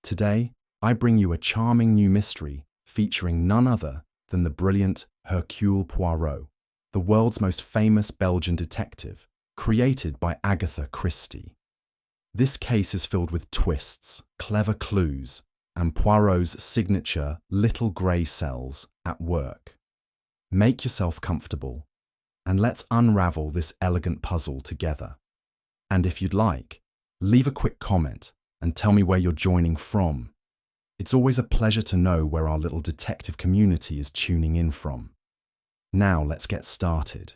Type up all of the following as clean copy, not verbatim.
Today, I bring you a charming new mystery featuring none other than the brilliant Hercule Poirot, the world's most famous Belgian detective, created by Agatha Christie. This case is filled with twists, clever clues, and Poirot's signature little grey cells at work. Make yourself comfortable, and let's unravel this elegant puzzle together. And if you'd like, leave a quick comment and tell me where you're joining from. It's always a pleasure to know where our little detective community is tuning in from. Now let's get started.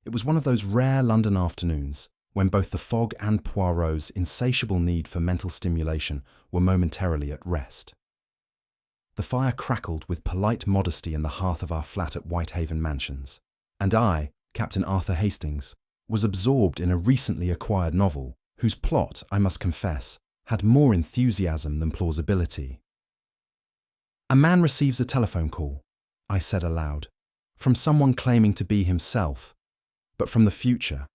It was one of those rare London afternoons when both the fog and Poirot's insatiable need for mental stimulation were momentarily at rest. The fire crackled with polite modesty in the hearth of our flat at Whitehaven Mansions, and I, Captain Arthur Hastings, was absorbed in a recently acquired novel whose plot, I must confess, had more enthusiasm than plausibility. "A man receives a telephone call," I said aloud, "from someone claiming to be himself, but from the future.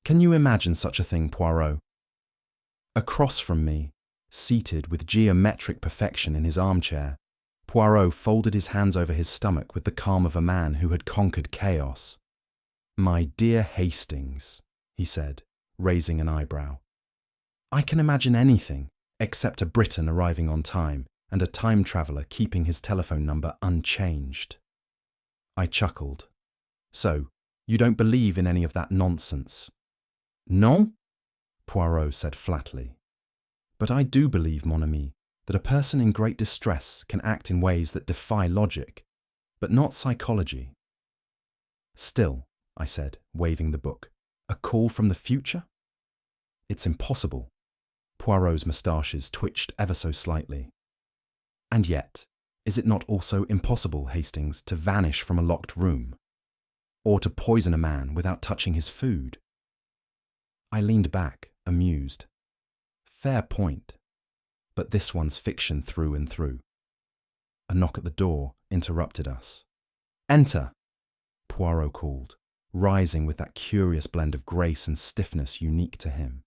Can you imagine such a thing, Poirot?" Across from me, seated with geometric perfection in his armchair, Poirot folded his hands over his stomach with the calm of a man who had conquered chaos. "My dear Hastings," he said, raising an eyebrow, "I can imagine anything except a Briton arriving on time and a time traveller keeping his telephone number unchanged." I chuckled. "So, you don't believe in any of that nonsense?" "Non?" Poirot said flatly. "But I do believe, mon ami, that a person in great distress can act in ways that defy logic, but not psychology." "Still," I said, waving the book, "a call from the future? It's impossible." Poirot's moustaches twitched ever so slightly. "And yet, is it not also impossible, Hastings, to vanish from a locked room? Or to poison a man without touching his food?" I leaned back, amused. "Fair point. But this one's fiction through and through." A knock at the door interrupted us. "Enter," Poirot called, rising with that curious blend of grace and stiffness unique to him.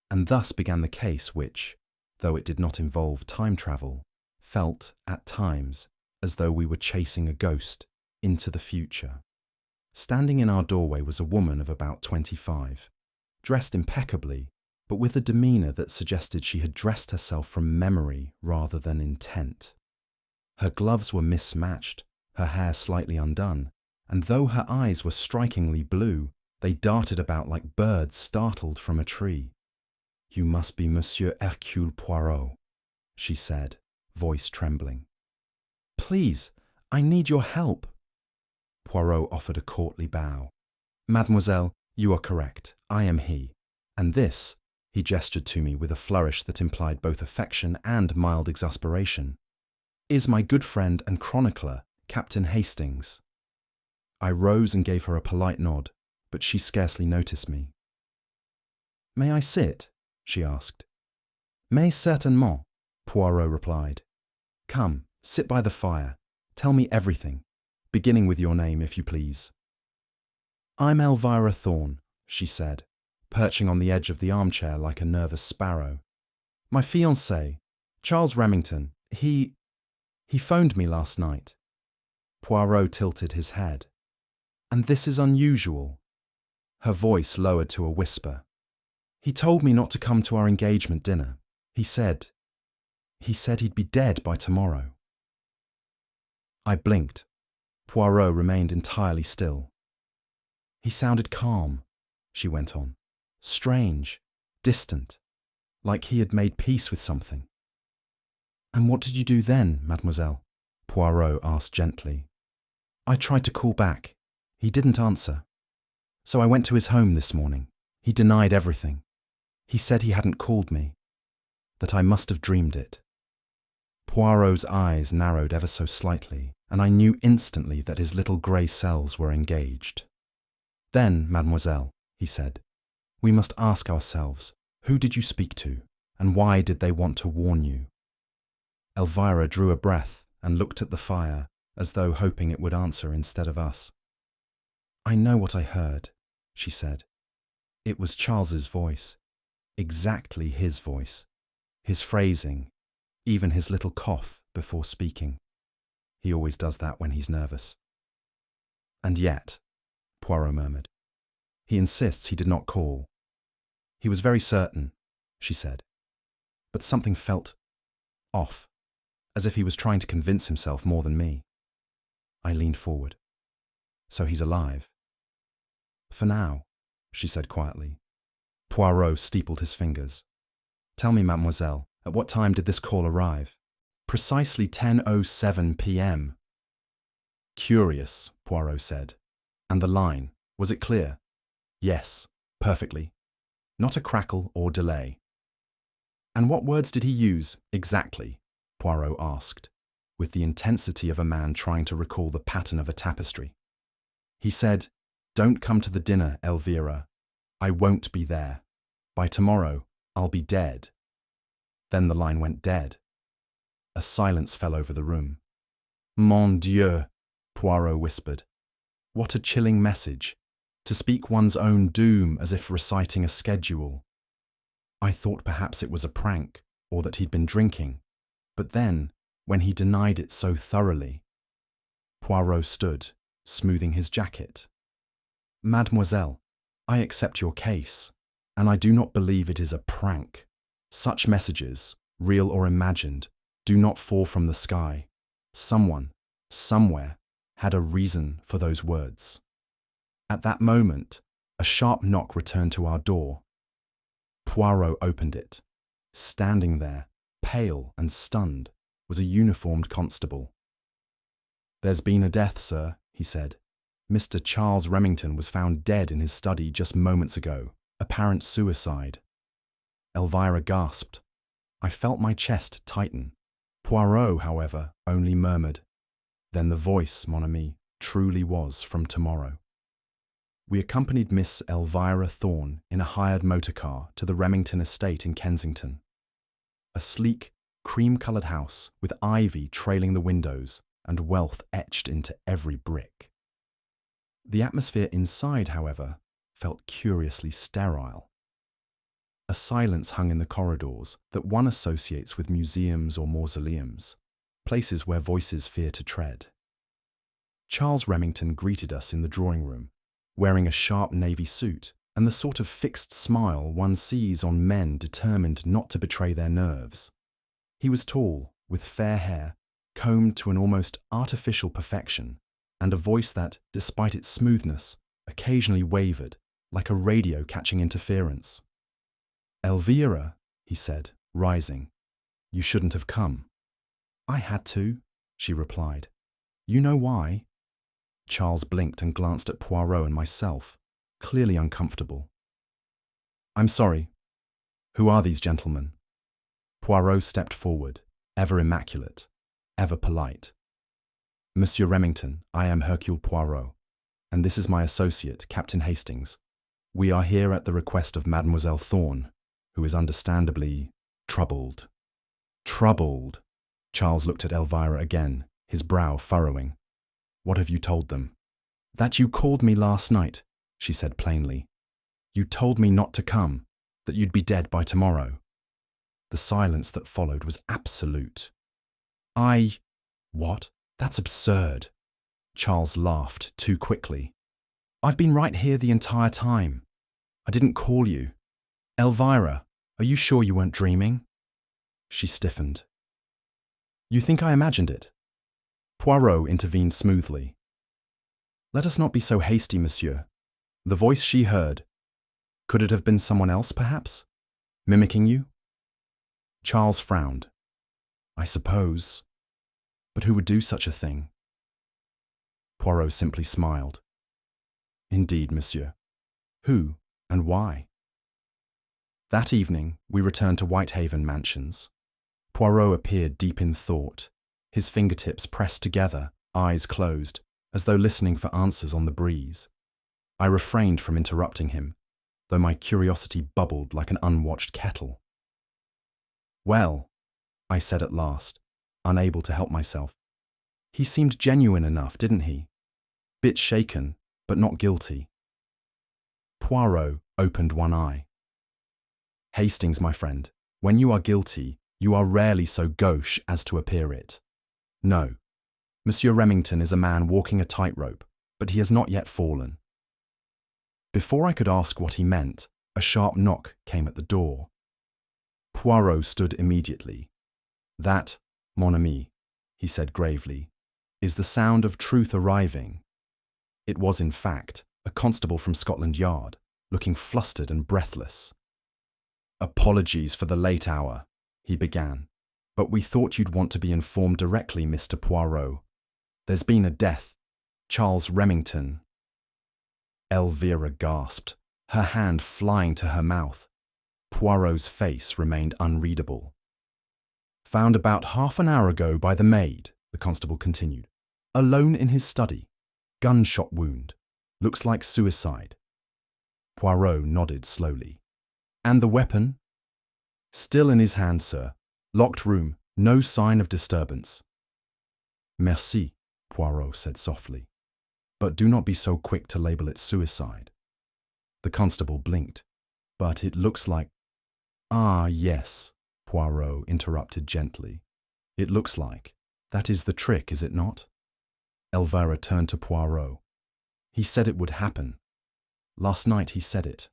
And thus began the case which, though it did not involve time travel, felt, at times, as though we were chasing a ghost into the future. Standing in our doorway was a woman of about 25, dressed impeccably, but with a demeanour that suggested she had dressed herself from memory rather than intent. Her gloves were mismatched, her hair slightly undone, and though her eyes were strikingly blue, they darted about like birds startled from a tree. "You must be Monsieur Hercule Poirot," she said, voice trembling. "Please, I need your help." Poirot offered a courtly bow. "Mademoiselle, you are correct. I am he. And this," he gestured to me with a flourish that implied both affection and mild exasperation, "is my good friend and chronicler, Captain Hastings." I rose and gave her a polite nod, but she scarcely noticed me. "May I sit?" she asked. "Mais certainement," Poirot replied. "Come, sit by the fire. Tell me everything, beginning with your name, if you please." "I'm Elvira Thorne," she said, perching on the edge of the armchair like a nervous sparrow. "My fiancé, Charles Remington, he phoned me last night." Poirot tilted his head. "And this is unusual." Her voice lowered to a whisper. "He told me not to come to our engagement dinner. He said he'd be dead by tomorrow." I blinked. Poirot remained entirely still. "He sounded calm," she went on. "Strange, distant, like he had made peace with something." "And what did you do then, mademoiselle?" Poirot asked gently. "I tried to call back. He didn't answer. So I went to his home this morning. He denied everything. He said he hadn't called me, that I must have dreamed it." Poirot's eyes narrowed ever so slightly, and I knew instantly that his little grey cells were engaged. "Then, mademoiselle," he said, "we must ask ourselves, who did you speak to, and why did they want to warn you?" Elvira drew a breath and looked at the fire, as though hoping it would answer instead of us. "I know what I heard," she said. "It was Charles's voice. Exactly his voice. his phrasing, even his little cough before speaking. He always does that when he's nervous. And yet, Poirot murmured, he insists he did not call. He was very certain, she said, but something felt off, as if he was trying to convince himself more than me. I leaned forward. So he's alive. For now, she said quietly. Poirot steepled his fingers. Tell me, mademoiselle, at what time did this call arrive? Precisely 10:07 p.m. Curious, Poirot said. And the line, was it clear? Yes, perfectly. Not a crackle or delay. And what words did he use, exactly? Poirot asked, with the intensity of a man trying to recall the pattern of a tapestry. He said, "Don't come to the dinner, Elvira. I won't be there. By tomorrow, I'll be dead." Then the line went dead. A silence fell over the room. Mon Dieu, Poirot whispered. What a chilling message, to speak one's own doom as if reciting a schedule. I thought perhaps it was a prank, or that he'd been drinking. But then, when he denied it so thoroughly, Poirot stood, smoothing his jacket. Mademoiselle, I accept your case, and I do not believe it is a prank. Such messages, real or imagined, do not fall from the sky. Someone, somewhere, had a reason for those words. At that moment, a sharp knock returned to our door. Poirot opened it. Standing there, pale and stunned, was a uniformed constable. There's been a death, sir, he said. Mr. Charles Remington was found dead in his study just moments ago. Apparent suicide. Elvira gasped. I felt my chest tighten. Poirot, however, only murmured. Then the voice, mon ami, truly was from tomorrow. We accompanied Miss Elvira Thorne in a hired motor car to the Remington estate in Kensington. A sleek, cream-coloured house with ivy trailing the windows and wealth etched into every brick. The atmosphere inside, however, felt curiously sterile. A silence hung in the corridors that one associates with museums or mausoleums, places where voices fear to tread. Charles Remington greeted us in the drawing room, wearing a sharp navy suit and the sort of fixed smile one sees on men determined not to betray their nerves. He was tall, with fair hair, combed to an almost artificial perfection, and a voice that, despite its smoothness, occasionally wavered, like a radio catching interference. Elvira, he said, rising, you shouldn't have come. I had to, she replied. You know why? Charles blinked and glanced at Poirot and myself, clearly uncomfortable. I'm sorry. Who are these gentlemen? Poirot stepped forward, ever immaculate, ever polite. Monsieur Remington, I am Hercule Poirot, and this is my associate, Captain Hastings. We are here at the request of Mademoiselle Thorne, who is understandably troubled. Troubled? Charles looked at Elvira again, his brow furrowing. What have you told them? That you called me last night, she said plainly. You told me not to come, that you'd be dead by tomorrow. The silence that followed was absolute. What? That's absurd. Charles laughed too quickly. I've been right here the entire time. I didn't call you. Elvira, are you sure you weren't dreaming? She stiffened. You think I imagined it? Poirot intervened smoothly. Let us not be so hasty, monsieur. The voice she heard. Could it have been someone else, perhaps? Mimicking you? Charles frowned. I suppose. But who would do such a thing? Poirot simply smiled. Indeed, monsieur. Who and why? That evening, we returned to Whitehaven Mansions. Poirot appeared deep in thought, his fingertips pressed together, eyes closed, as though listening for answers on the breeze. I refrained from interrupting him, though my curiosity bubbled like an unwatched kettle. Well, I said at last, unable to help myself. He seemed genuine enough, didn't he? Bit shaken, but not guilty. Poirot opened one eye. Hastings, my friend, When you are guilty, you are rarely so gauche as to appear it. No, Monsieur Remington is a man walking a tightrope, but he has not yet fallen. Before I could ask what he meant, a sharp knock came at the door. Poirot stood immediately. That, mon ami, he said gravely, is the sound of truth arriving. It was, in fact, a constable from Scotland Yard, looking flustered and breathless. Apologies for the late hour, he began, but we thought you'd want to be informed directly, Mr. Poirot. There's been a death. Charles Remington. Elvira gasped, her hand flying to her mouth. Poirot's face remained unreadable. Found about half an hour ago by the maid, the constable continued. Alone in his study. Gunshot wound. Looks like suicide. Poirot nodded slowly. And the weapon? Still in his hand, sir. Locked room. No sign of disturbance. Merci, Poirot said softly. But do not be so quick to label it suicide. The constable blinked. But it looks like... Ah, yes, Poirot interrupted gently. It looks like. That is the trick, is it not? Elvira turned to Poirot. He said it would happen. Last night he said it.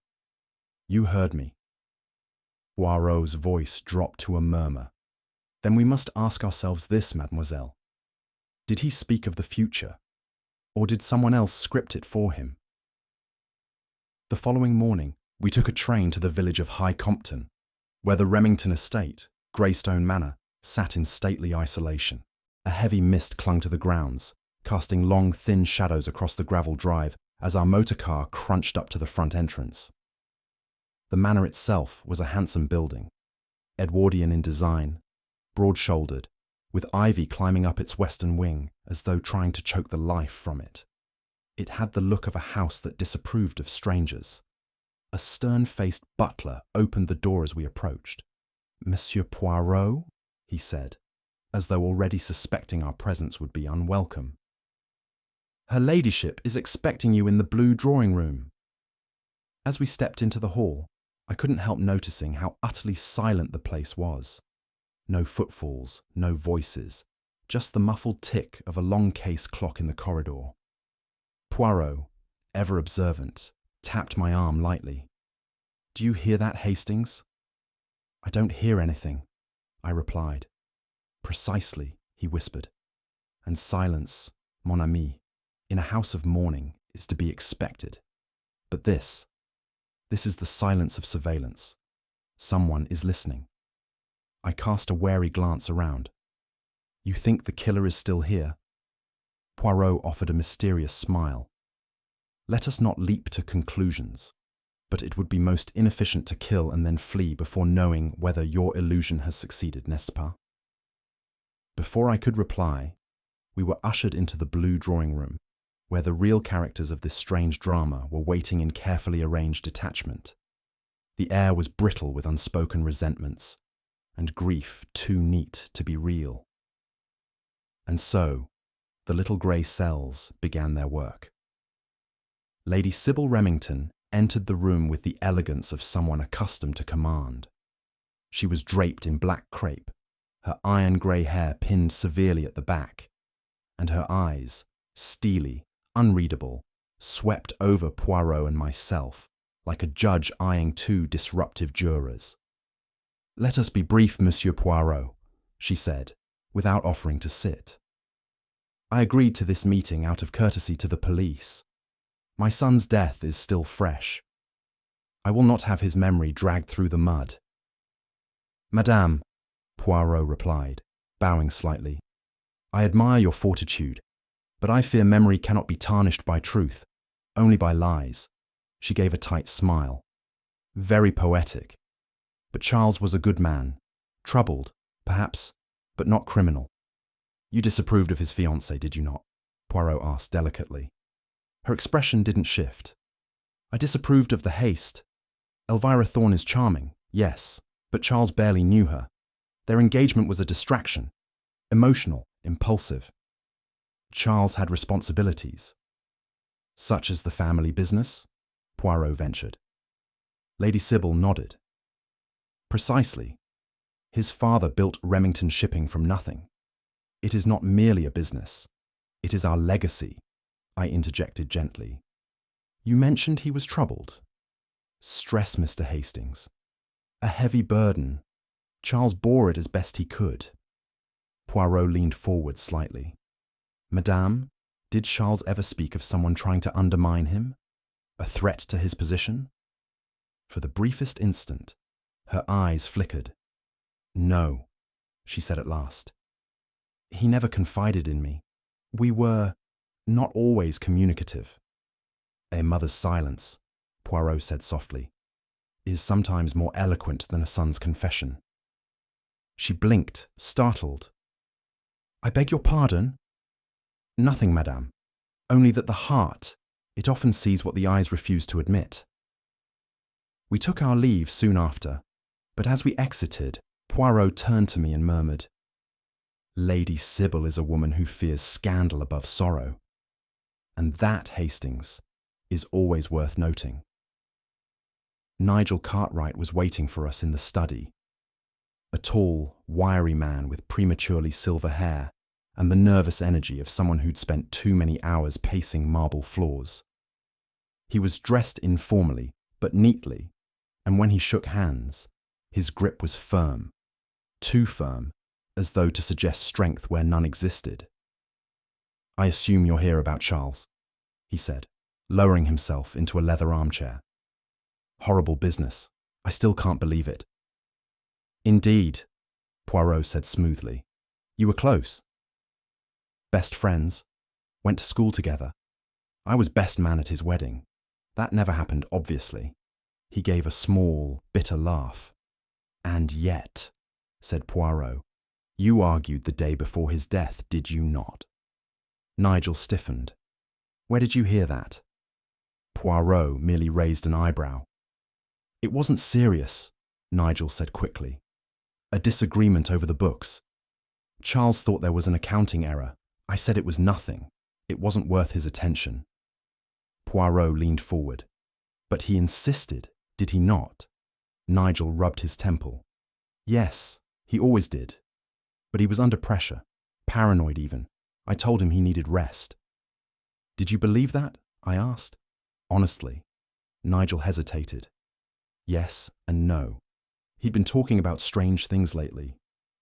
You heard me. Poirot's voice dropped to a murmur. Then we must ask ourselves this, mademoiselle. Did he speak of the future? Or did someone else script it for him? The following morning, we took a train to the village of High Compton, where the Remington estate, Greystone Manor, sat in stately isolation. A heavy mist clung to the grounds, casting long, thin shadows across the gravel drive as our motor car crunched up to the front entrance. The manor itself was a handsome building, Edwardian in design, broad-shouldered, with ivy climbing up its western wing as though trying to choke the life from it. It had the look of a house that disapproved of strangers. A stern-faced butler opened the door as we approached. Monsieur Poirot, he said, as though already suspecting our presence would be unwelcome. Her ladyship is expecting you in the blue drawing-room. As we stepped into the hall, I couldn't help noticing how utterly silent the place was. No footfalls, no voices, just the muffled tick of a long-case clock in the corridor. Poirot, ever observant, tapped my arm lightly. Do you hear that, Hastings? I don't hear anything, I replied. Precisely, he whispered. And silence, mon ami, in a house of mourning, is to be expected. But this is the silence of surveillance. Someone is listening. I cast a wary glance around. You think the killer is still here? Poirot offered a mysterious smile. Let us not leap to conclusions, but it would be most inefficient to kill and then flee before knowing whether your illusion has succeeded, n'est-ce pas? Before I could reply, we were ushered into the blue drawing-room, where the real characters of this strange drama were waiting in carefully arranged detachment. The air was brittle with unspoken resentments, and grief too neat to be real. And so, the little grey cells began their work. Lady Sybil Remington entered the room with the elegance of someone accustomed to command. She was draped in black crepe, her iron-grey hair pinned severely at the back, and her eyes, steely, unreadable, swept over Poirot and myself, like a judge eyeing two disruptive jurors. Let us be brief, Monsieur Poirot, she said, without offering to sit. I agreed to this meeting out of courtesy to the police. My son's death is still fresh. I will not have his memory dragged through the mud. Madame, Poirot replied, bowing slightly, I admire your fortitude, but I fear memory cannot be tarnished by truth, only by lies. She gave a tight smile. Very poetic. But Charles was a good man, troubled, perhaps, but not criminal. You disapproved of his fiancée, did you not? Poirot asked delicately. Her expression didn't shift. I disapproved of the haste. Elvira Thorne is charming, yes, but Charles barely knew her. Their engagement was a distraction, emotional, impulsive. Charles had responsibilities. Such as the family business? Poirot ventured. Lady Sybil nodded. Precisely, His father built Remington Shipping from nothing. It is not merely a business. It is our legacy, I interjected gently. You mentioned he was troubled. Stress, Mr. Hastings. A heavy burden. Charles bore it as best he could. Poirot leaned forward slightly. Madame, did Charles ever speak of someone trying to undermine him? A threat to his position? For the briefest instant, her eyes flickered. No, she said at last. He never confided in me. We were not always communicative. A mother's silence, Poirot said softly, is sometimes more eloquent than a son's confession. She blinked, startled. I beg your pardon? Nothing, madame. Only that the heart, it often sees what the eyes refuse to admit. We took our leave soon after, but as we exited, Poirot turned to me and murmured, Lady Sybil is a woman who fears scandal above sorrow. And that, Hastings, is always worth noting. Nigel Cartwright was waiting for us in the study. A tall, wiry man with prematurely silver hair and the nervous energy of someone who'd spent too many hours pacing marble floors. He was dressed informally, but neatly, and when he shook hands, his grip was firm, too firm, as though to suggest strength where none existed. I assume you're here about Charles, he said, lowering himself into a leather armchair. Horrible business. I still can't believe it. Indeed, Poirot said smoothly. You were close. Best friends. Went to school together. I was best man at his wedding. That never happened, obviously. He gave a small, bitter laugh. And yet, said Poirot, you argued the day before his death, did you not? Nigel stiffened. Where did you hear that? Poirot merely raised an eyebrow. It wasn't serious, Nigel said quickly. A disagreement over the books. Charles thought there was an accounting error. I said it was nothing. It wasn't worth his attention. Poirot leaned forward. But he insisted, did he not? Nigel rubbed his temple. Yes, he always did. But he was under pressure, paranoid even. I told him he needed rest. Did you believe that? I asked. Honestly. Nigel hesitated. Yes and no. He'd been talking about strange things lately.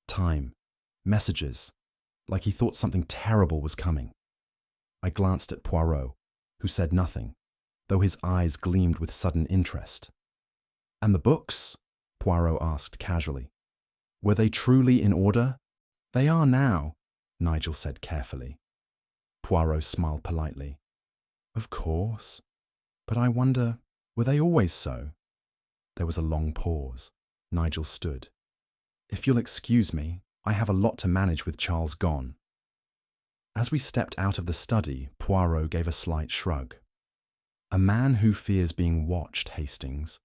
Time. Messages. Like he thought something terrible was coming. I glanced at Poirot, who said nothing, though his eyes gleamed with sudden interest. And the books? Poirot asked casually. Were they truly in order? They are now, Nigel said carefully. Poirot smiled politely. Of course. But I wonder, were they always so? There was a long pause. Nigel stood. If you'll excuse me, I have a lot to manage with Charles gone. As we stepped out of the study, Poirot gave a slight shrug. A man who fears being watched, Hastings,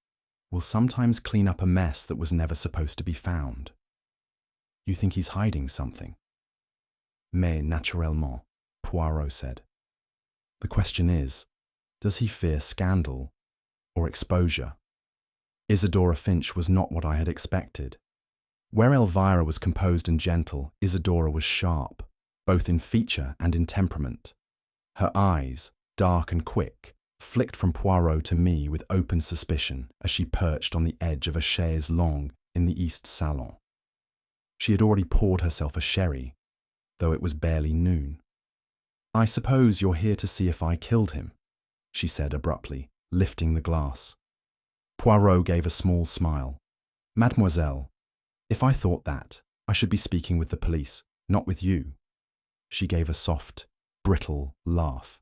will sometimes clean up a mess that was never supposed to be found. You think he's hiding something? Mais naturellement, Poirot said. The question is, does he fear scandal or exposure? Isadora Finch was not what I had expected. Where Elvira was composed and gentle, Isadora was sharp, both in feature and in temperament. Her eyes, dark and quick, flicked from Poirot to me with open suspicion as she perched on the edge of a chaise longue in the East Salon. She had already poured herself a sherry, though it was barely noon. I suppose you're here to see if I killed him, she said abruptly, lifting the glass. Poirot gave a small smile. Mademoiselle, if I thought that, I should be speaking with the police, not with you. She gave a soft, brittle laugh.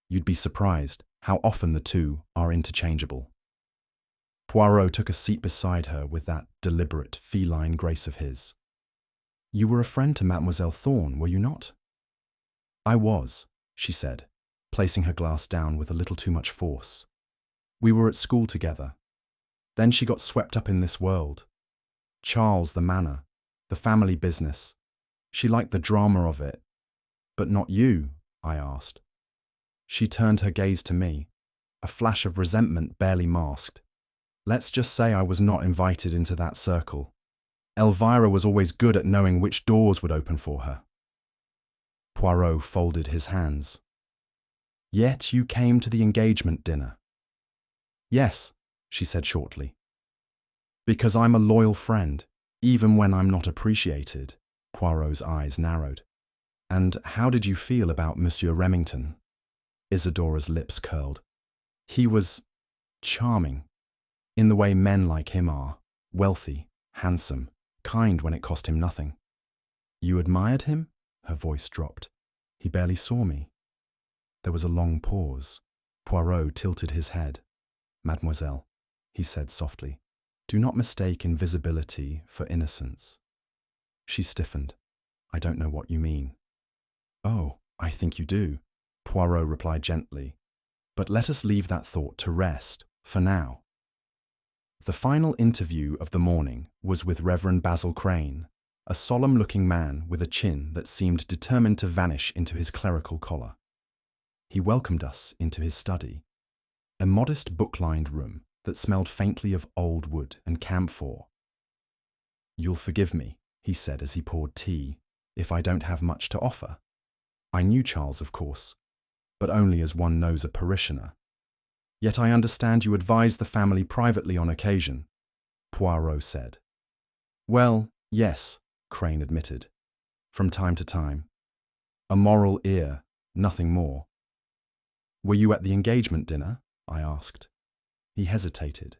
You'd be surprised how often the two are interchangeable. Poirot took a seat beside her with that deliberate, feline grace of his. You were a friend to Mademoiselle Thorne, were you not? I was, she said, placing her glass down with a little too much force. We were at school together. Then she got swept up in this world. Charles, the manor, the family business. She liked the drama of it. But not you, I asked. She turned her gaze to me, a flash of resentment barely masked. Let's just say I was not invited into that circle. Elvira was always good at knowing which doors would open for her. Poirot folded his hands. Yet you came to the engagement dinner. Yes, she said shortly. Because I'm a loyal friend, even when I'm not appreciated. Poirot's eyes narrowed. And how did you feel about Monsieur Remington? Isidora's lips curled. He was charming, in the way men like him are, wealthy, handsome, kind when it cost him nothing. You admired him? Her voice dropped. He barely saw me. There was a long pause. Poirot tilted his head. Mademoiselle, he said softly, do not mistake invisibility for innocence. She stiffened. I don't know what you mean. Oh, I think you do, Poirot replied gently. But let us leave that thought to rest, for now. The final interview of the morning was with Reverend Basil Crane, a solemn-looking man with a chin that seemed determined to vanish into his clerical collar. He welcomed us into his study, a modest book-lined room that smelled faintly of old wood and camphor. You'll forgive me, he said as he poured tea, if I don't have much to offer. I knew Charles, of course, but only as one knows a parishioner. Yet I understand you advise the family privately on occasion, Poirot said. Well, yes, Crane admitted, from time to time. A moral ear, nothing more. Were you at the engagement dinner? I asked. He hesitated.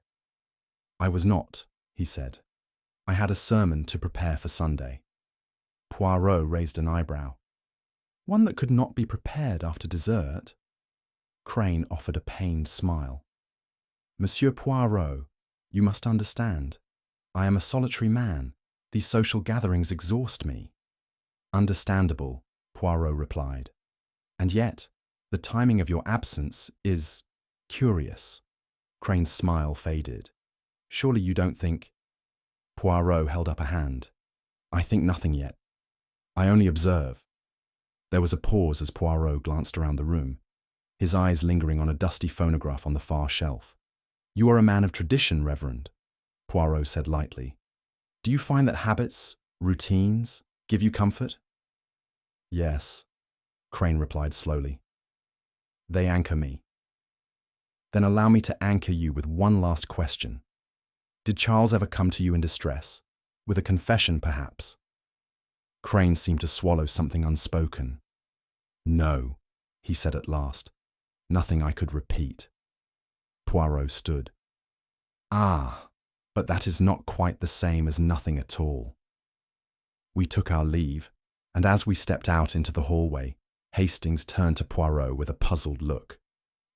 I was not, he said. I had a sermon to prepare for Sunday. Poirot raised an eyebrow. One that could not be prepared after dessert? Crane offered a pained smile. Monsieur Poirot, you must understand. I am a solitary man. These social gatherings exhaust me. Understandable, Poirot replied. And yet, the timing of your absence is curious. Crane's smile faded. Surely you don't think... Poirot held up a hand. I think nothing yet. I only observe. There was a pause as Poirot glanced around the room, his eyes lingering on a dusty phonograph on the far shelf. You are a man of tradition, Reverend, Poirot said lightly. Do you find that habits, routines, give you comfort? Yes, Crane replied slowly. They anchor me. Then allow me to anchor you with one last question. Did Charles ever come to you in distress? With a confession, perhaps? Crane seemed to swallow something unspoken. No, he said at last. Nothing I could repeat. Poirot stood. Ah, but that is not quite the same as nothing at all. We took our leave, and as we stepped out into the hallway, Hastings turned to Poirot with a puzzled look.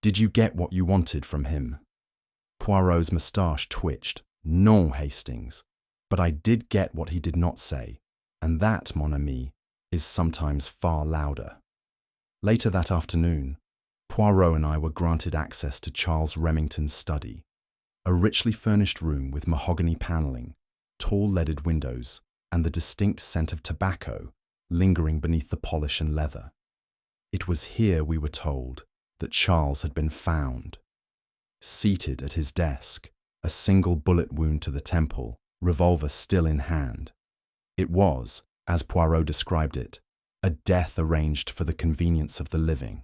Did you get what you wanted from him? Poirot's moustache twitched. Non, Hastings. But I did get what he did not say, and that, mon ami, is sometimes far louder. Later that afternoon, Poirot and I were granted access to Charles Remington's study, a richly furnished room with mahogany panelling, tall leaded windows, and the distinct scent of tobacco lingering beneath the polish and leather. It was here, we were told, that Charles had been found. Seated at his desk, a single bullet wound to the temple, revolver still in hand. It was, as Poirot described it, a death arranged for the convenience of the living.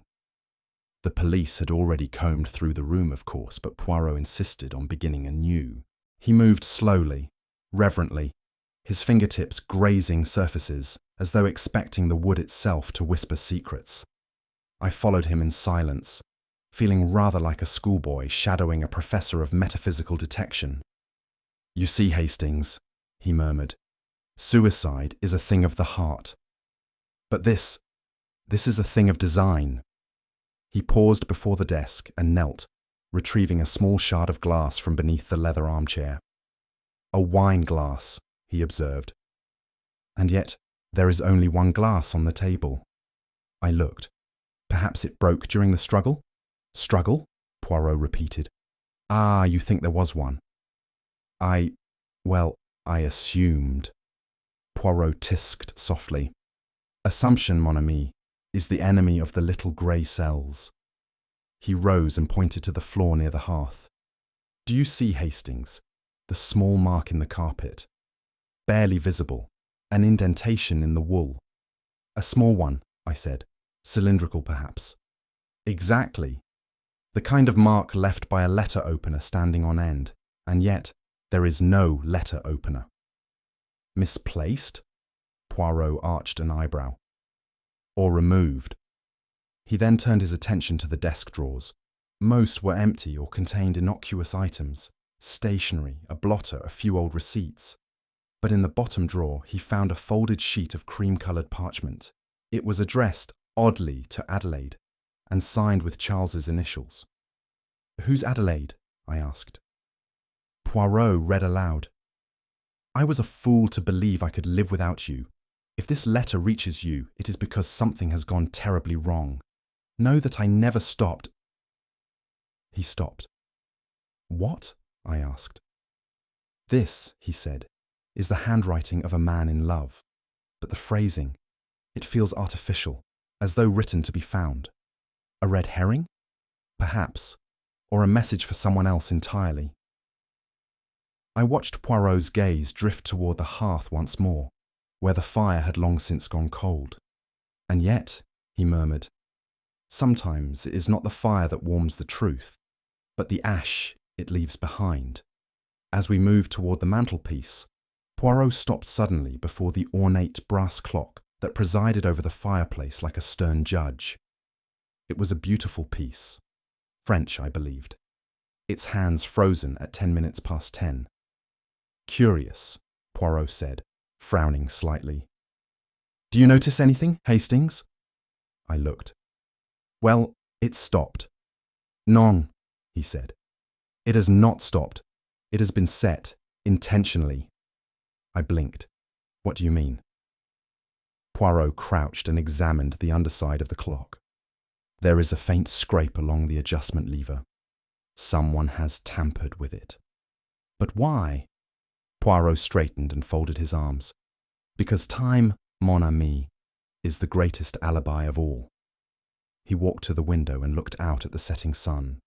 The police had already combed through the room, of course, but Poirot insisted on beginning anew. He moved slowly, reverently, his fingertips grazing surfaces as though expecting the wood itself to whisper secrets. I followed him in silence, feeling rather like a schoolboy shadowing a professor of metaphysical detection. You see, Hastings, he murmured, suicide is a thing of the heart. But this is a thing of design. He paused before the desk and knelt, retrieving a small shard of glass from beneath the leather armchair. A wine glass, he observed. And yet there is only one glass on the table. I looked. Perhaps it broke during the struggle? Struggle? Poirot repeated. Ah, you think there was one. I assumed. Poirot tisked softly. Assumption, mon ami, is the enemy of the little grey cells. He rose and pointed to the floor near the hearth. Do you see, Hastings, the small mark in the carpet? barely visible, an indentation in the wool. A small one, I said, cylindrical perhaps. Exactly. The kind of mark left by a letter opener standing on end, and yet there is no letter opener. Misplaced? Poirot arched an eyebrow. Or removed. He then turned his attention to the desk drawers. Most were empty or contained innocuous items, stationery, a blotter, a few old receipts. But in the bottom drawer he found a folded sheet of cream-coloured parchment. It was addressed, oddly, to Adelaide, and signed with Charles's initials. "Who's Adelaide?" I asked. Poirot read aloud. "I was a fool to believe I could live without you. If this letter reaches you, it is because something has gone terribly wrong. Know that I never stopped." He stopped. "What?" I asked. "This," he said, "is the handwriting of a man in love. But the phrasing, it feels artificial, as though written to be found. A red herring? Perhaps. Or a message for someone else entirely." I watched Poirot's gaze drift toward the hearth once more, where the fire had long since gone cold. "And yet," he murmured, "sometimes it is not the fire that warms the truth, but the ash it leaves behind." As we moved toward the mantelpiece, Poirot stopped suddenly before the ornate brass clock that presided over the fireplace like a stern judge. It was a beautiful piece, French, I believed, its hands frozen at 10 minutes past 10. "Curious," Poirot said, frowning slightly. "Do you notice anything, Hastings?" I looked. "Well, it stopped." "Non," he said. "It has not stopped. It has been set, intentionally." I blinked. "What do you mean?" Poirot crouched and examined the underside of the clock. "There is a faint scrape along the adjustment lever. Someone has tampered with it." "But why?" Poirot straightened and folded his arms. "Because time, mon ami, is the greatest alibi of all." He walked to the window and looked out at the setting sun.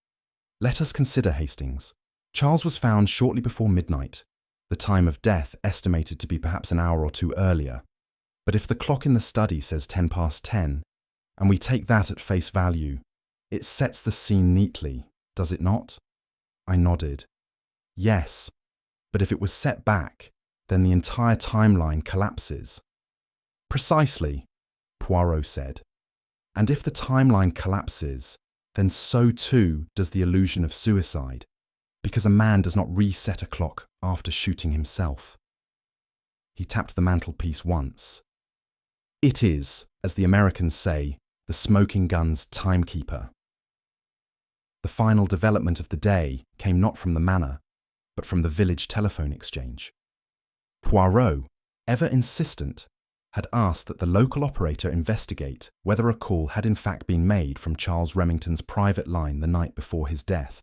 "Let us consider, Hastings. Charles was found shortly before midnight, the time of death estimated to be perhaps an hour or two earlier. But if the clock in the study says 10 past 10, and we take that at face value, it sets the scene neatly, does it not?" I nodded. "Yes, but if it was set back, then the entire timeline collapses." "Precisely," Poirot said. "And if the timeline collapses, then so too does the illusion of suicide, because a man does not reset a clock after shooting himself." He tapped the mantelpiece once. "It is, as the Americans say, the smoking gun's timekeeper." The final development of the day came not from the manor, but from the village telephone exchange. Poirot, ever insistent, had asked that the local operator investigate whether a call had in fact been made from Charles Remington's private line the night before his death,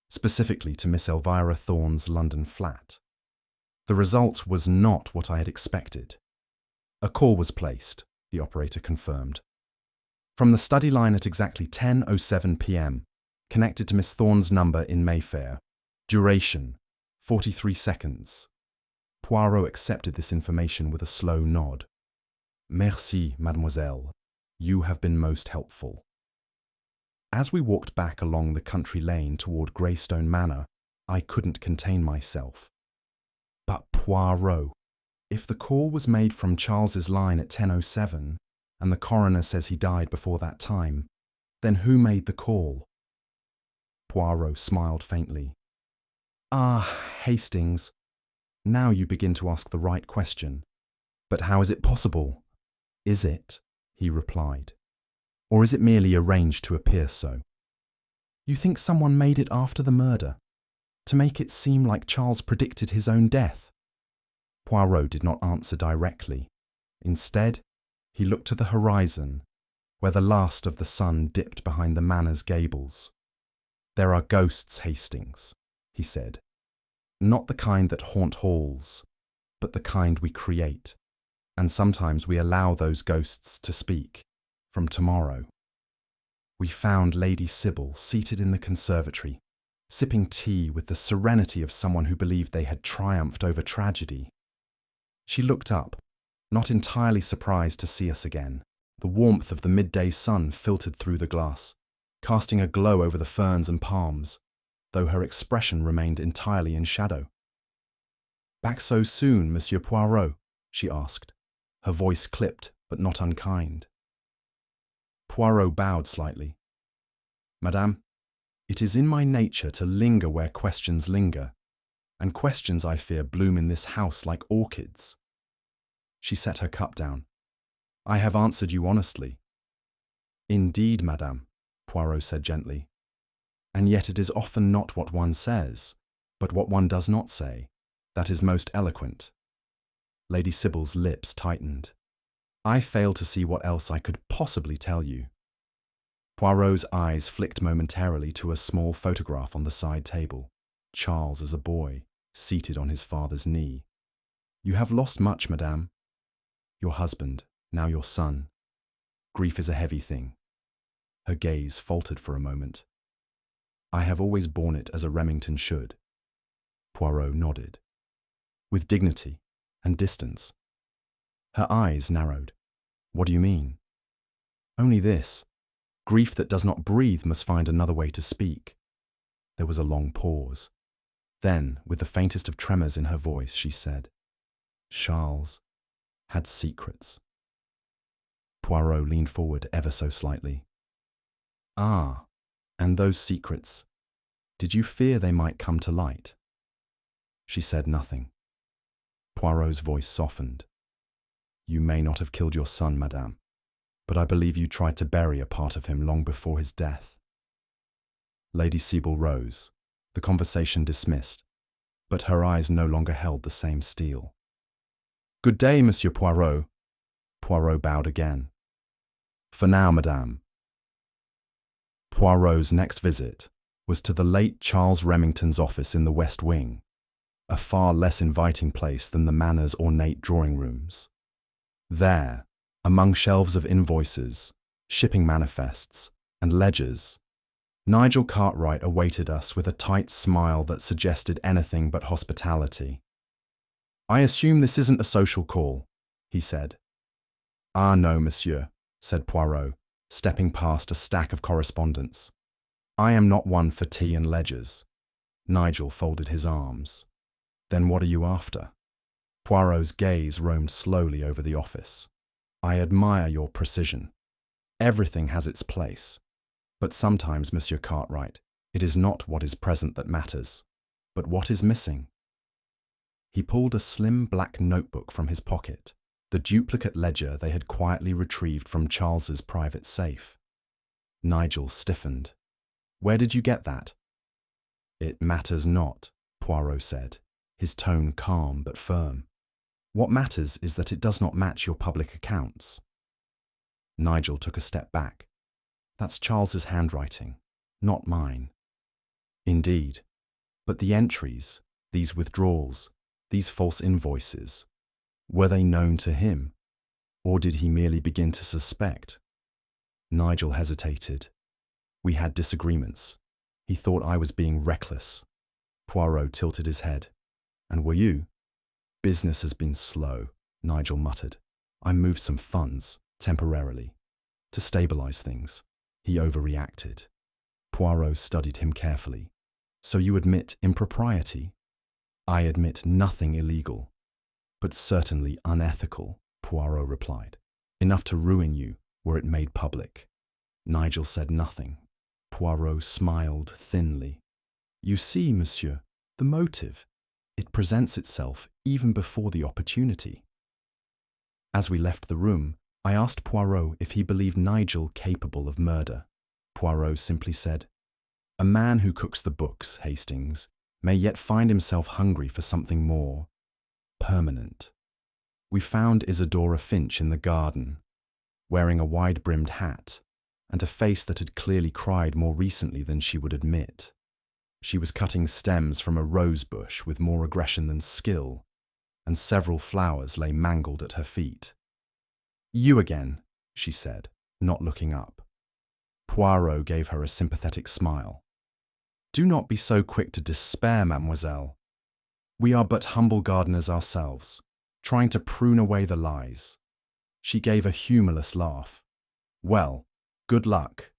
specifically to Miss Elvira Thorne's London flat. The result was not what I had expected. A call was placed, the operator confirmed, from the study line at exactly 10:07 p.m, connected to Miss Thorne's number in Mayfair. Duration, 43 seconds. Poirot accepted this information with a slow nod. "Merci, mademoiselle. You have been most helpful." As we walked back along the country lane toward Greystone Manor, I couldn't contain myself. But Poirot, if the call was made from Charles's line at 10:07, and the coroner says he died before that time, then who made the call? Poirot smiled faintly. "Ah, Hastings, now you begin to ask the right question. But how is it possible?" "Is it?" he replied. "Or is it merely arranged to appear so?" "You think someone made it after the murder, to make it seem like Charles predicted his own death?" Poirot did not answer directly. Instead, he looked to the horizon, where the last of the sun dipped behind the manor's gables. "There are ghosts, Hastings," he said. "Not the kind that haunt halls, but the kind we create. And sometimes we allow those ghosts to speak, from tomorrow." We found Lady Sybil seated in the conservatory, sipping tea with the serenity of someone who believed they had triumphed over tragedy. She looked up, not entirely surprised to see us again. The warmth of the midday sun filtered through the glass, casting a glow over the ferns and palms, though her expression remained entirely in shadow. "Back so soon, Monsieur Poirot?" she asked, her voice clipped but not unkind. Poirot bowed slightly. "Madame, it is in my nature to linger where questions linger, and questions, I fear, bloom in this house like orchids." She set her cup down. "I have answered you honestly." "Indeed, madame," Poirot said gently. "And yet it is often not what one says, but what one does not say, that is most eloquent." Lady Sybil's lips tightened. "I fail to see what else I could possibly tell you." Poirot's eyes flicked momentarily to a small photograph on the side table, Charles as a boy, seated on his father's knee. "You have lost much, madame. Your husband, now your son. Grief is a heavy thing." Her gaze faltered for a moment. "I have always borne it as a Remington should." Poirot nodded, with dignity and distance. Her eyes narrowed. "What do you mean?" "Only this. Grief that does not breathe must find another way to speak." There was a long pause. Then, with the faintest of tremors in her voice, she said, "Charles had secrets." Poirot leaned forward ever so slightly. "Ah, and those secrets, did you fear they might come to light?" She said nothing. Poirot's voice softened. "You may not have killed your son, madame, but I believe you tried to bury a part of him long before his death." Lady Sybil rose, the conversation dismissed, but her eyes no longer held the same steel. "Good day, Monsieur Poirot." Poirot bowed again. "For now, madame." Poirot's next visit was to the late Charles Remington's office in the West Wing, a far less inviting place than the Manor's ornate drawing rooms. There, among shelves of invoices, shipping manifests, and ledgers, Nigel Cartwright awaited us with a tight smile that suggested anything but hospitality. "I assume this isn't a social call," he said. "Ah, no, monsieur," said Poirot, stepping past a stack of correspondence. "I am not one for tea and ledgers." Nigel folded his arms. "Then what are you after?" Poirot's gaze roamed slowly over the office. "I admire your precision. Everything has its place. But sometimes, Monsieur Cartwright, it is not what is present that matters, but what is missing." He pulled a slim black notebook from his pocket, the duplicate ledger they had quietly retrieved from Charles's private safe. Nigel stiffened. "Where did you get that?" "It matters not," Poirot said, his tone calm but firm. "What matters is that it does not match your public accounts." Nigel took a step back. "That's Charles's handwriting, not mine." "Indeed. But the entries, these withdrawals, these false invoices, were they known to him? Or did he merely begin to suspect?" Nigel hesitated. "We had disagreements. He thought I was being reckless." Poirot tilted his head. "And were you?" "Business has been slow," Nigel muttered. "I moved some funds, temporarily, to stabilize things." He overreacted. Poirot studied him carefully. "So you admit impropriety?" "I admit nothing illegal, but certainly unethical," Poirot replied. "Enough to ruin you were it made public." Nigel said nothing. Poirot smiled thinly. "You see, monsieur, the motive. It presents itself even before the opportunity." As we left the room, I asked Poirot if he believed Nigel capable of murder. Poirot simply said, "A man who cooks the books, Hastings, may yet find himself hungry for something more permanent." We found Isadora Finch in the garden, wearing a wide-brimmed hat and a face that had clearly cried more recently than she would admit. She was cutting stems from a rose bush with more aggression than skill, and several flowers lay mangled at her feet. "You again," she said, not looking up. Poirot gave her a sympathetic smile. "Do not be so quick to despair, mademoiselle. We are but humble gardeners ourselves, trying to prune away the lies. She gave a humorless laugh. Well, good luck.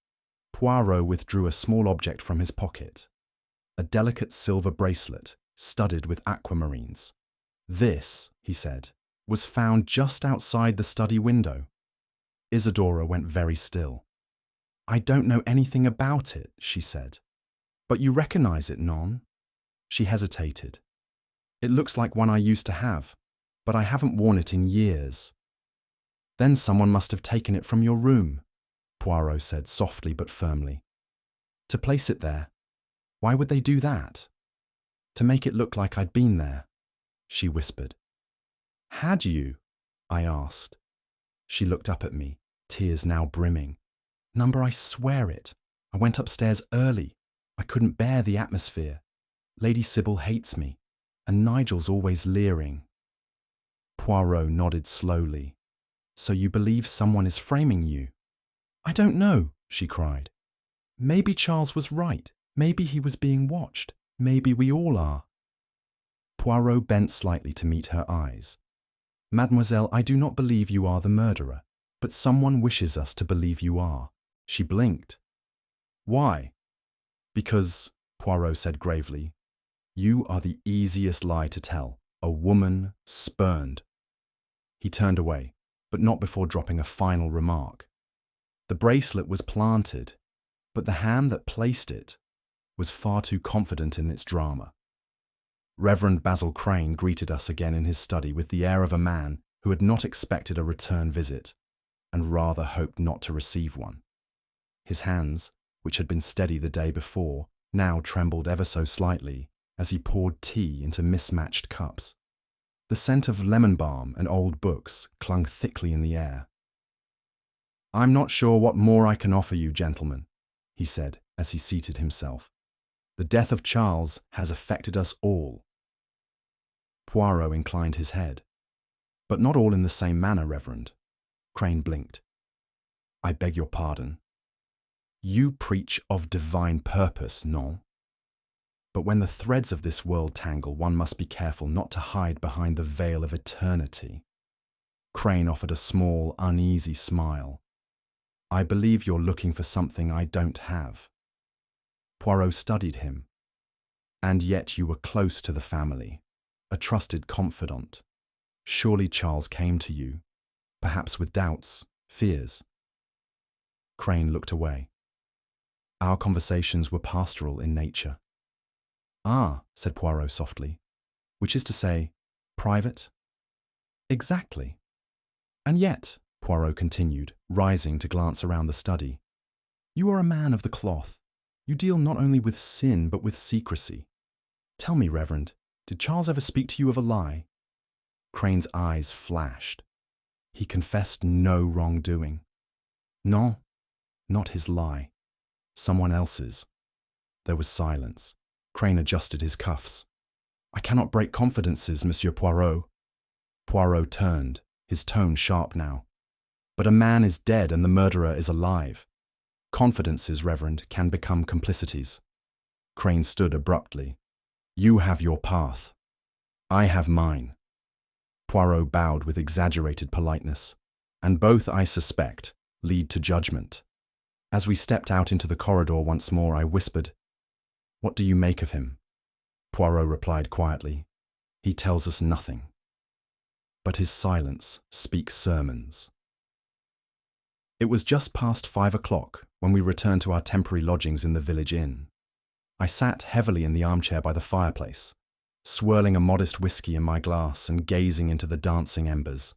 Poirot withdrew a small object from his pocket. A delicate silver bracelet, studded with aquamarines. This, he said, was found just outside the study window. Isadora went very still. I don't know anything about it, she said. But you recognize it, non? She hesitated. It looks like one I used to have, but I haven't worn it in years. Then someone must have taken it from your room, Poirot said softly but firmly. To place it there. Why would they do that? To make it look like I'd been there, she whispered. Had you? I asked. She looked up at me, tears now brimming. Number, I swear it. I went upstairs early. I couldn't bear the atmosphere. Lady Sybil hates me, and Nigel's always leering. Poirot nodded slowly. So you believe someone is framing you? I don't know, she cried. Maybe Charles was right. Maybe he was being watched. Maybe we all are. Poirot bent slightly to meet her eyes. Mademoiselle, I do not believe you are the murderer, but someone wishes us to believe you are. She blinked. Why? Because, Poirot said gravely, you are the easiest lie to tell. A woman spurned. He turned away, but not before dropping a final remark. The bracelet was planted, but the hand that placed it was far too confident in its drama. Reverend Basil Crane greeted us again in his study with the air of a man who had not expected a return visit, and rather hoped not to receive one. His hands, which had been steady the day before, now trembled ever so slightly as he poured tea into mismatched cups. The scent of lemon balm and old books clung thickly in the air. I'm not sure what more I can offer you, gentlemen, he said as he seated himself. The death of Charles has affected us all. Poirot inclined his head. But not all in the same manner, Reverend. Crane blinked. I beg your pardon. You preach of divine purpose, non? But when the threads of this world tangle, one must be careful not to hide behind the veil of eternity. Crane offered a small, uneasy smile. I believe you're looking for something I don't have. Poirot studied him. And yet you were close to the family, a trusted confidant. Surely Charles came to you, perhaps with doubts, fears. Crane looked away. Our conversations were pastoral in nature. Ah, said Poirot softly, which is to say, private? Exactly. And yet, Poirot continued, rising to glance around the study, you are a man of the cloth. You deal not only with sin, but with secrecy. Tell me, Reverend, did Charles ever speak to you of a lie? Crane's eyes flashed. He confessed no wrongdoing. No, not his lie. Someone else's. There was silence. Crane adjusted his cuffs. I cannot break confidences, Monsieur Poirot. Poirot turned, his tone sharp now. But a man is dead and the murderer is alive. Confidences, Reverend, can become complicities. Crane stood abruptly. You have your path. I have mine. Poirot bowed with exaggerated politeness. And both, I suspect, lead to judgment. As we stepped out into the corridor once more, I whispered, What do you make of him? Poirot replied quietly, He tells us nothing. But his silence speaks sermons. It was just past 5 o'clock when we returned to our temporary lodgings in the village inn. I sat heavily in the armchair by the fireplace, swirling a modest whiskey in my glass and gazing into the dancing embers.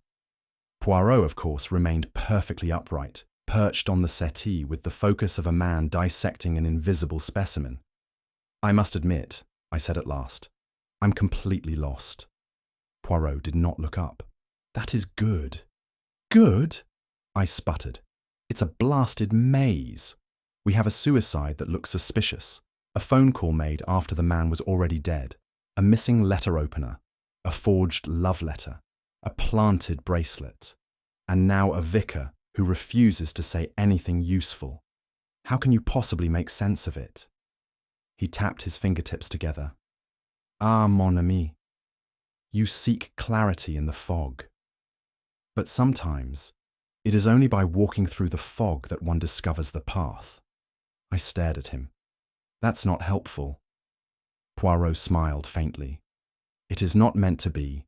Poirot, of course, remained perfectly upright, perched on the settee with the focus of a man dissecting an invisible specimen. I must admit, I said at last, I'm completely lost. Poirot did not look up. That is good. Good? I sputtered. It's a blasted maze. We have a suicide that looks suspicious, a phone call made after the man was already dead, a missing letter opener, a forged love letter, a planted bracelet, and now a vicar who refuses to say anything useful. How can you possibly make sense of it? He tapped his fingertips together. Ah, mon ami. You seek clarity in the fog. But sometimes, it is only by walking through the fog that one discovers the path. I stared at him. That's not helpful. Poirot smiled faintly. It is not meant to be.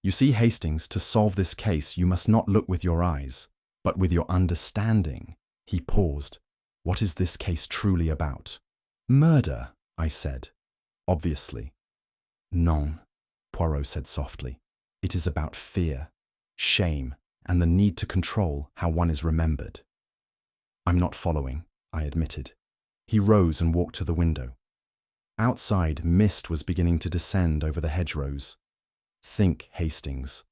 You see, Hastings, to solve this case, you must not look with your eyes, but with your understanding. He paused. What is this case truly about? Murder, I said. Obviously. Non, Poirot said softly. It is about fear, shame, and the need to control how one is remembered. I'm not following, I admitted. He rose and walked to the window. Outside, mist was beginning to descend over the hedgerows. Think, Hastings.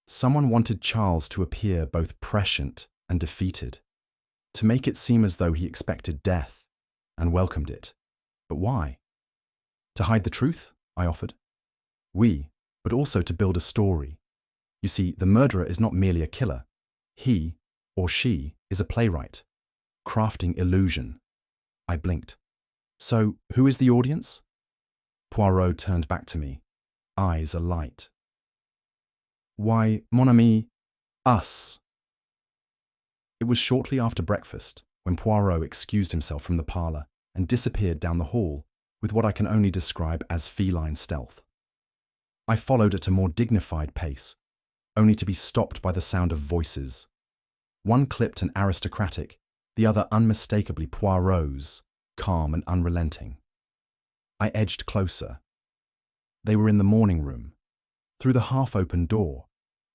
Someone wanted Charles to appear both prescient and defeated, to make it seem as though he expected death and welcomed it. But why? To hide the truth, I offered. Oui, but also to build a story. You see, the murderer is not merely a killer. He, or she, is a playwright, crafting illusion. I blinked. So, who is the audience? Poirot turned back to me, eyes alight. Why, mon ami, us. It was shortly after breakfast when Poirot excused himself from the parlour and disappeared down the hall with what I can only describe as feline stealth. I followed at a more dignified pace, only to be stopped by the sound of voices. One clipped and aristocratic, the other unmistakably Poirot's, calm and unrelenting. I edged closer. They were in the morning room. Through the half-open door,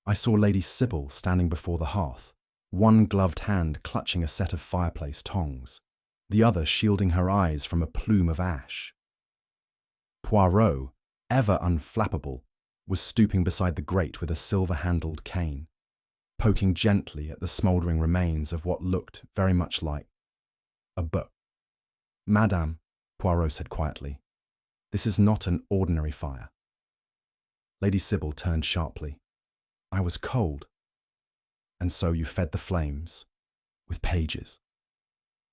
I saw Lady Sybil standing before the hearth, one gloved hand clutching a set of fireplace tongs, the other shielding her eyes from a plume of ash. Poirot, ever unflappable, was stooping beside the grate with a silver-handled cane, poking gently at the smouldering remains of what looked very much like a book. Madame, Poirot said quietly, this is not an ordinary fire. Lady Sybil turned sharply. I was cold. And so you fed the flames with pages.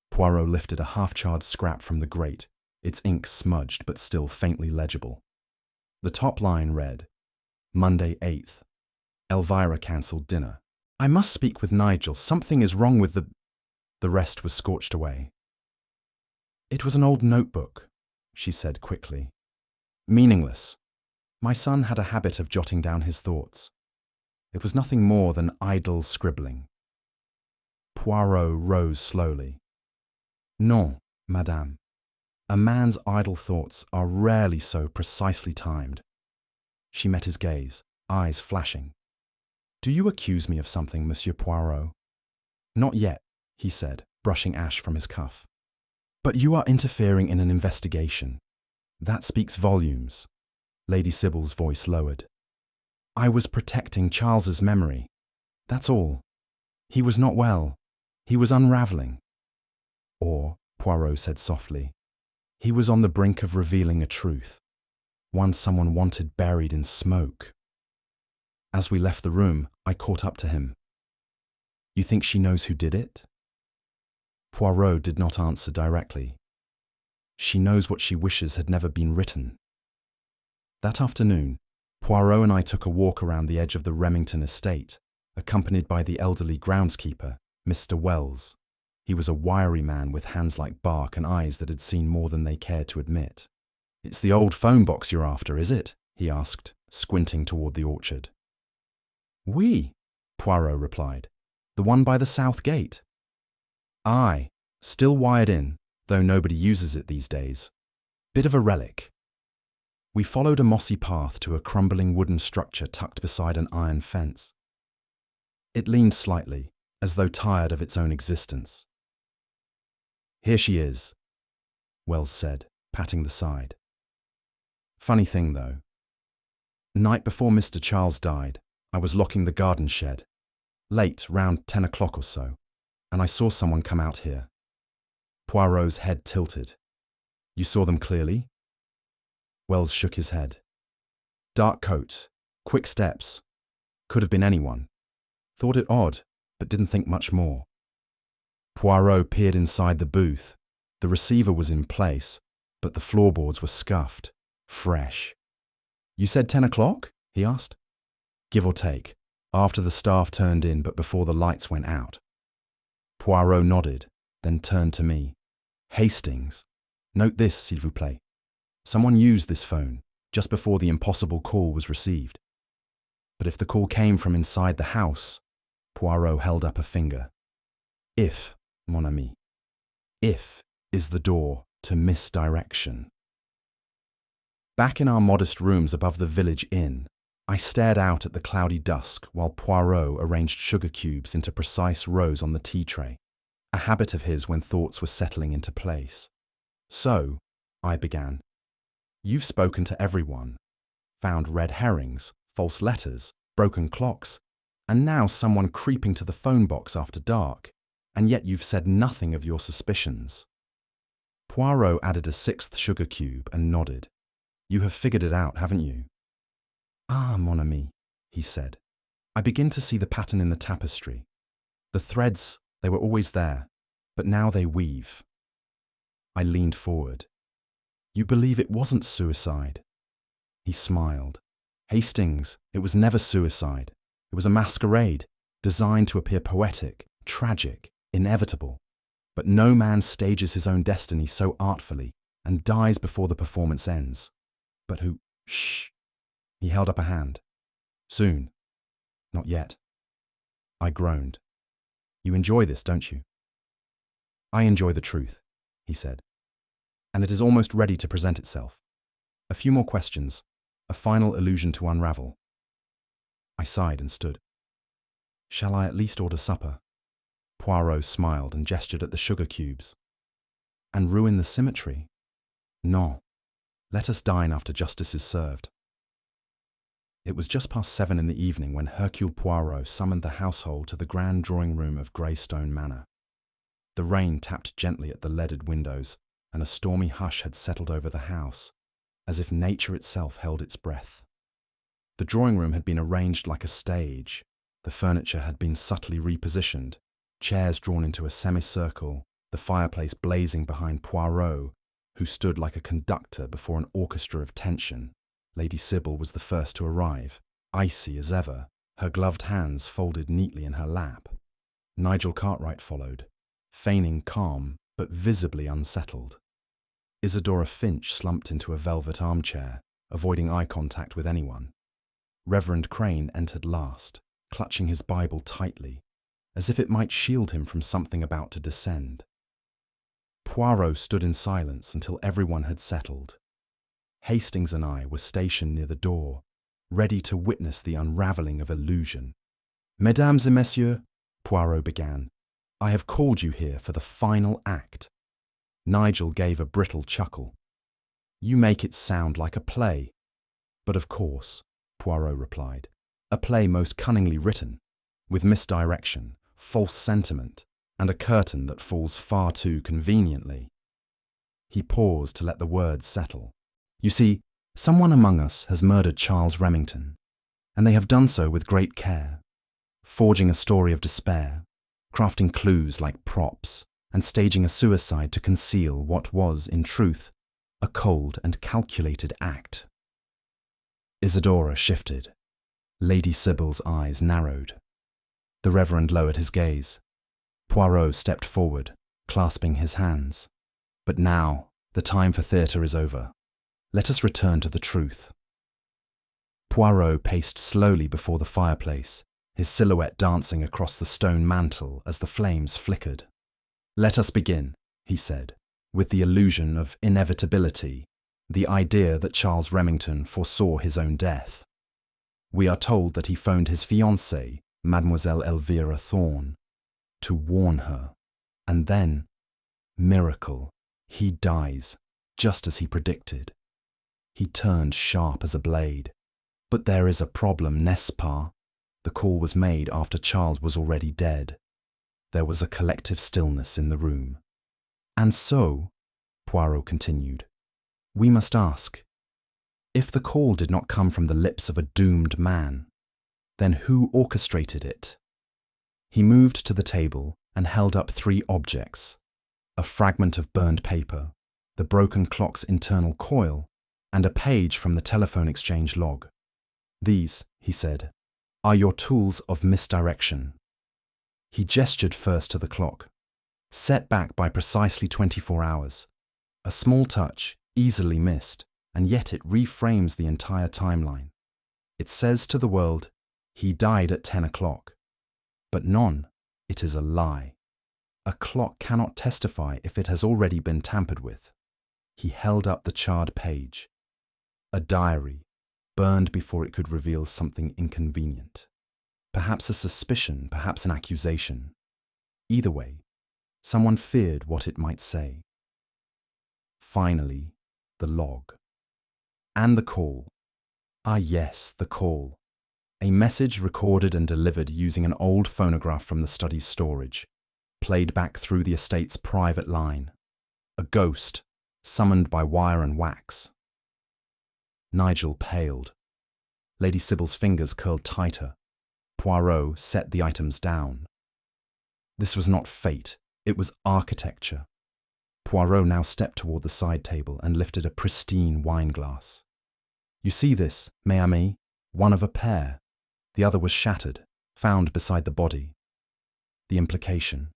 Poirot lifted a half-charred scrap from the grate, its ink smudged but still faintly legible. The top line read, Monday 8th. Elvira cancelled dinner. I must speak with Nigel. Something is wrong with the... The rest was scorched away. It was an old notebook, she said quickly. Meaningless. My son had a habit of jotting down his thoughts. It was nothing more than idle scribbling. Poirot rose slowly. Non, madame. A man's idle thoughts are rarely so precisely timed. She met his gaze, eyes flashing. Do you accuse me of something, Monsieur Poirot? Not yet, he said, brushing ash from his cuff. But you are interfering in an investigation. That speaks volumes. Lady Sybil's voice lowered. I was protecting Charles's memory. That's all. He was not well. He was unravelling. Or, Poirot said softly, he was on the brink of revealing a truth, one someone wanted buried in smoke. As we left the room, I caught up to him. You think she knows who did it? Poirot did not answer directly. She knows what she wishes had never been written. That afternoon, Poirot and I took a walk around the edge of the Remington estate, accompanied by the elderly groundskeeper, Mr. Wells. He was a wiry man with hands like bark and eyes that had seen more than they cared to admit. It's the old phone box you're after, is it? He asked, squinting toward the orchard. Oui, Poirot replied. The one by the south gate. Aye, still wired in, though nobody uses it these days. Bit of a relic. We followed a mossy path to a crumbling wooden structure tucked beside an iron fence. It leaned slightly, as though tired of its own existence. Here she is, Wells said, patting the side. Funny thing, though. Night before Mr. Charles died, I was locking the garden shed, late, round 10 o'clock or so, and I saw someone come out here. Poirot's head tilted. You saw them clearly? Wells shook his head. Dark coat, quick steps. Could have been anyone. Thought it odd, but didn't think much more. Poirot peered inside the booth. The receiver was in place, but the floorboards were scuffed, fresh. You said 10 o'clock? he asked. Give or take, after the staff turned in but before the lights went out. Poirot nodded, then turned to me. Hastings. Note this, s'il vous plaît. Someone used this phone just before the impossible call was received. But if the call came from inside the house, Poirot held up a finger. If, mon ami. If is the door to misdirection. Back in our modest rooms above the village inn, I stared out at the cloudy dusk while Poirot arranged sugar cubes into precise rows on the tea tray, a habit of his when thoughts were settling into place. So, I began. You've spoken to everyone, found red herrings, false letters, broken clocks, and now someone creeping to the phone box after dark, and yet you've said nothing of your suspicions. Poirot added a sixth sugar cube and nodded. You have figured it out, haven't you? Ah, mon ami, he said. I begin to see the pattern in the tapestry. The threads, they were always there, but now they weave. I leaned forward. You believe it wasn't suicide? He smiled. Hastings, it was never suicide. It was a masquerade, designed to appear poetic, tragic, inevitable. But no man stages his own destiny so artfully and dies before the performance ends. But who? Shh. He held up a hand. Soon. Not yet. I groaned. You enjoy this, don't you? I enjoy the truth, he said. And it is almost ready to present itself. A few more questions, a final illusion to unravel. I sighed and stood. Shall I at least order supper? Poirot smiled and gestured at the sugar cubes. And ruin the symmetry? No. Let us dine after justice is served. It was just past 7 in the evening when Hercule Poirot summoned the household to the grand drawing-room of Greystone Manor. The rain tapped gently at the leaded windows, and a stormy hush had settled over the house, as if nature itself held its breath. The drawing-room had been arranged like a stage. The furniture had been subtly repositioned, chairs drawn into a semicircle, the fireplace blazing behind Poirot, who stood like a conductor before an orchestra of tension. Lady Sybil was the first to arrive, icy as ever, her gloved hands folded neatly in her lap. Nigel Cartwright followed, feigning calm but visibly unsettled. Isadora Finch slumped into a velvet armchair, avoiding eye contact with anyone. Reverend Crane entered last, clutching his Bible tightly, as if it might shield him from something about to descend. Poirot stood in silence until everyone had settled. Hastings and I were stationed near the door, ready to witness the unravelling of illusion. Mesdames et messieurs, Poirot began, I have called you here for the final act. Nigel gave a brittle chuckle. You make it sound like a play. But of course, Poirot replied, a play most cunningly written, with misdirection, false sentiment, and a curtain that falls far too conveniently. He paused to let the words settle. You see, someone among us has murdered Charles Remington, and they have done so with great care, forging a story of despair, crafting clues like props, and staging a suicide to conceal what was, in truth, a cold and calculated act. Isadora shifted. Lady Sybil's eyes narrowed. The Reverend lowered his gaze. Poirot stepped forward, clasping his hands. But now, the time for theatre is over. Let us return to the truth. Poirot paced slowly before the fireplace, his silhouette dancing across the stone mantel as the flames flickered. Let us begin, he said, with the illusion of inevitability, the idea that Charles Remington foresaw his own death. We are told that he phoned his fiancée, Mademoiselle Elvira Thorne, to warn her. And then, miracle, he dies, just as he predicted. He turned sharp as a blade. But there is a problem, n'est-ce pas? The call was made after Charles was already dead. There was a collective stillness in the room. And so, Poirot continued, we must ask, if the call did not come from the lips of a doomed man, then who orchestrated it? He moved to the table and held up 3 objects, a fragment of burned paper, the broken clock's internal coil, and a page from the telephone exchange log. These, he said, are your tools of misdirection. He gestured first to the clock, set back by precisely 24 hours. A small touch, easily missed, and yet it reframes the entire timeline. It says to the world, he died at 10 o'clock. But non, it is a lie. A clock cannot testify if it has already been tampered with. He held up the charred page. A diary, burned before it could reveal something inconvenient. Perhaps a suspicion, perhaps an accusation. Either way, someone feared what it might say. Finally, the log. And the call. Ah yes, the call. A message recorded and delivered using an old phonograph from the study's storage, played back through the estate's private line. A ghost, summoned by wire and wax. Nigel paled. Lady Sybil's fingers curled tighter. Poirot set the items down. This was not fate, it was architecture. Poirot now stepped toward the side table and lifted a pristine wine glass. You see this, mes amis? One of a pair. The other was shattered, found beside the body. The implication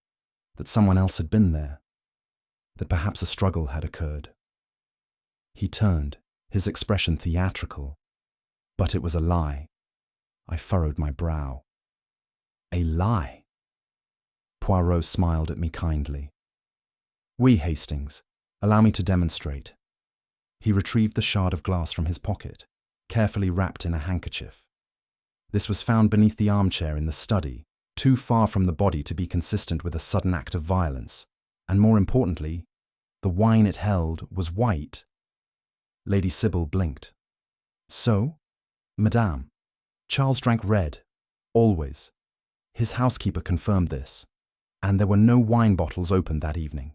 that someone else had been there, that perhaps a struggle had occurred. He turned, his expression theatrical. But it was a lie. I furrowed my brow. A lie? Poirot smiled at me kindly. Oui, Hastings, allow me to demonstrate. He retrieved the shard of glass from his pocket, carefully wrapped in a handkerchief. This was found beneath the armchair in the study, too far from the body to be consistent with a sudden act of violence, and more importantly, the wine it held was white. Lady Sybil blinked. So, Madame, Charles drank red, always. His housekeeper confirmed this, and there were no wine bottles opened that evening.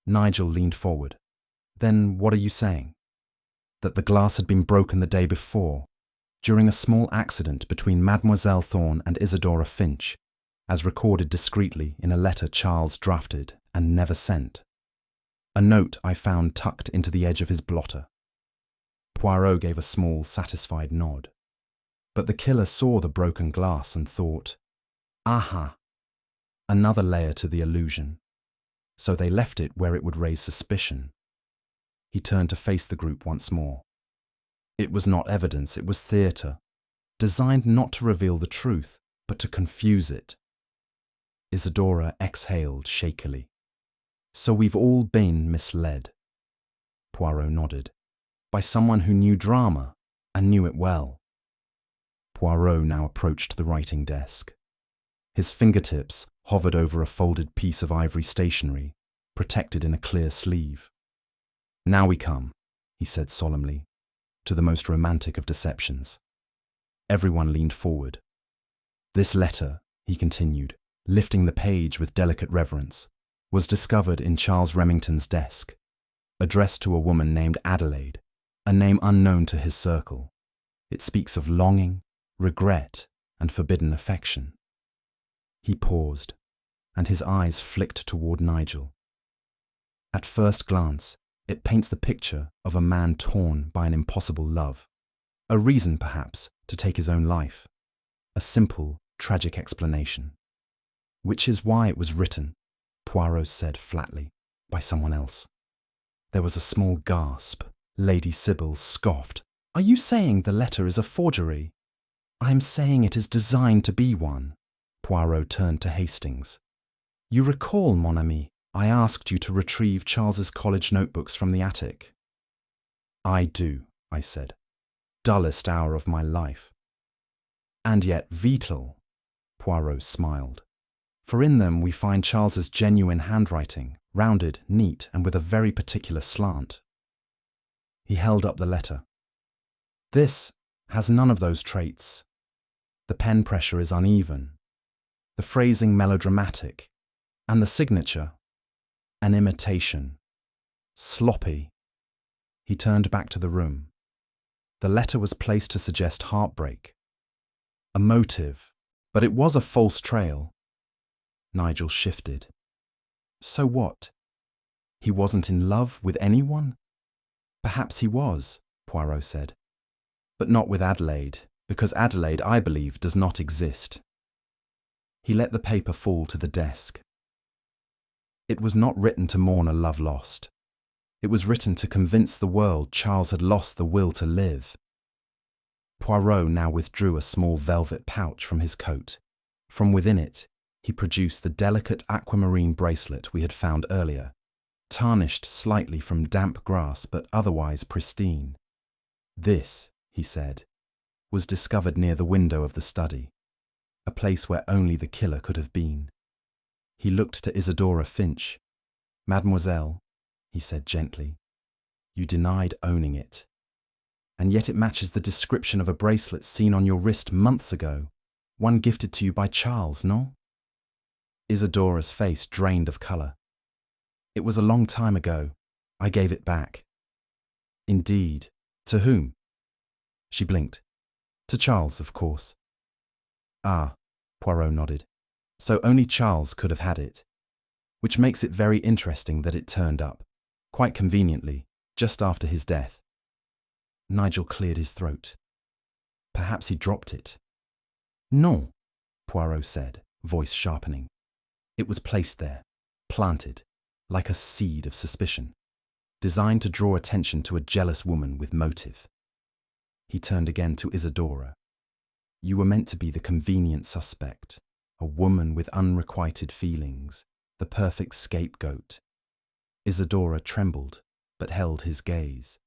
Nigel leaned forward. Then what are you saying? That the glass had been broken the day before, during a small accident between Mademoiselle Thorne and Isadora Finch, as recorded discreetly in a letter Charles drafted and never sent. A note I found tucked into the edge of his blotter. Poirot gave a small, satisfied nod. But the killer saw the broken glass and thought, aha, another layer to the illusion. So they left it where it would raise suspicion. He turned to face the group once more. It was not evidence, it was theatre, designed not to reveal the truth, but to confuse it. Isadora exhaled shakily. So we've all been misled. Poirot nodded. By someone who knew drama, and knew it well. Poirot now approached the writing desk. His fingertips hovered over a folded piece of ivory stationery, protected in a clear sleeve. Now we come, he said solemnly, to the most romantic of deceptions. Everyone leaned forward. This letter, he continued, lifting the page with delicate reverence, was discovered in Charles Remington's desk, addressed to a woman named Adelaide, a name unknown to his circle. It speaks of longing, regret, and forbidden affection. He paused, and his eyes flicked toward Nigel. At first glance, it paints the picture of a man torn by an impossible love, a reason, perhaps, to take his own life, a simple, tragic explanation. Which is why it was written, Poirot said flatly, by someone else. There was a small gasp. Lady Sybil scoffed. Are you saying the letter is a forgery? I am saying it is designed to be one. Poirot turned to Hastings. You recall, mon ami, I asked you to retrieve Charles's college notebooks from the attic. I do, I said. Dullest hour of my life. And yet vital, Poirot smiled. For in them we find Charles's genuine handwriting, rounded, neat, and with a very particular slant. He held up the letter. This has none of those traits. The pen pressure is uneven, the phrasing melodramatic, and the signature, an imitation. Sloppy. He turned back to the room. The letter was placed to suggest heartbreak. A motive, but it was a false trail. Nigel shifted. So what? He wasn't in love with anyone? Perhaps he was, Poirot said. But not with Adelaide, Because Adelaide, I believe, does not exist. He let the paper fall to the desk. It was not written to mourn a love lost. It was written to convince the world Charles had lost the will to live. Poirot now withdrew a small velvet pouch from his coat. From within it, he produced the delicate aquamarine bracelet we had found earlier, tarnished slightly from damp grass but otherwise pristine. This, he said, was discovered near the window of the study, a place where only the killer could have been. He looked to Isadora Finch. "Mademoiselle," he said gently, "you denied owning it. And yet it matches the description of a bracelet seen on your wrist months ago, one gifted to you by Charles, no?" Isadora's face drained of colour. "It was a long time ago. I gave it back." "Indeed. To whom?" She blinked. "To Charles, of course." "Ah," Poirot nodded. "So only Charles could have had it. Which makes it very interesting that it turned up, quite conveniently, just after his death." Nigel cleared his throat. "Perhaps he dropped it." "Non," Poirot said, voice sharpening. "It was placed there, planted, like a seed of suspicion, designed to draw attention to a jealous woman with motive." He turned again to Isadora. "You were meant to be the convenient suspect, a woman with unrequited feelings, the perfect scapegoat." Isadora trembled, but held his gaze.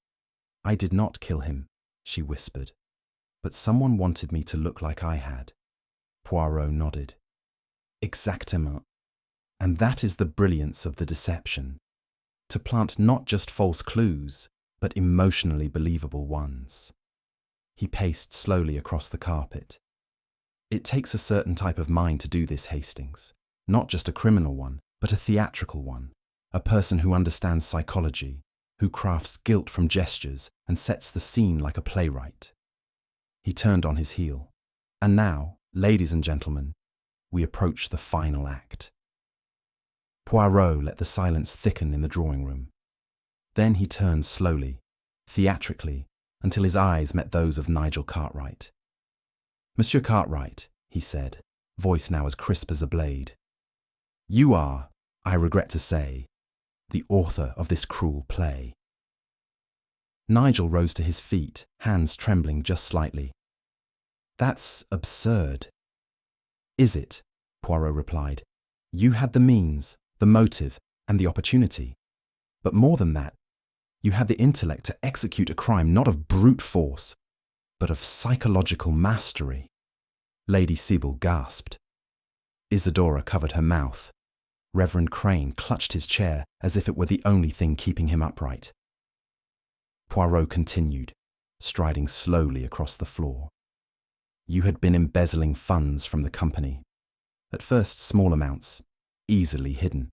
"I did not kill him," she whispered, "but someone wanted me to look like I had." Poirot nodded. "Exactement. And that is the brilliance of the deception, to plant not just false clues, but emotionally believable ones." He paced slowly across the carpet. "It takes a certain type of mind to do this, Hastings. Not just a criminal one, but a theatrical one. A person who understands psychology, who crafts guilt from gestures and sets the scene like a playwright." He turned on his heel. "And now, ladies and gentlemen, we approach the final act." Poirot let the silence thicken in the drawing room. Then he turned slowly, theatrically, until his eyes met those of Nigel Cartwright. "Monsieur Cartwright," he said, voice now as crisp as a blade, "you are, I regret to say, the author of this cruel play." Nigel rose to his feet, hands trembling just slightly. "That's absurd." "Is it?" Poirot replied. "You had the means, the motive, and the opportunity. But more than that, you had the intellect to execute a crime not of brute force, but of psychological mastery." Lady Sibyl gasped. Isadora covered her mouth. Reverend Crane clutched his chair as if it were the only thing keeping him upright. Poirot continued, striding slowly across the floor. "You had been embezzling funds from the company. At first small amounts, easily hidden.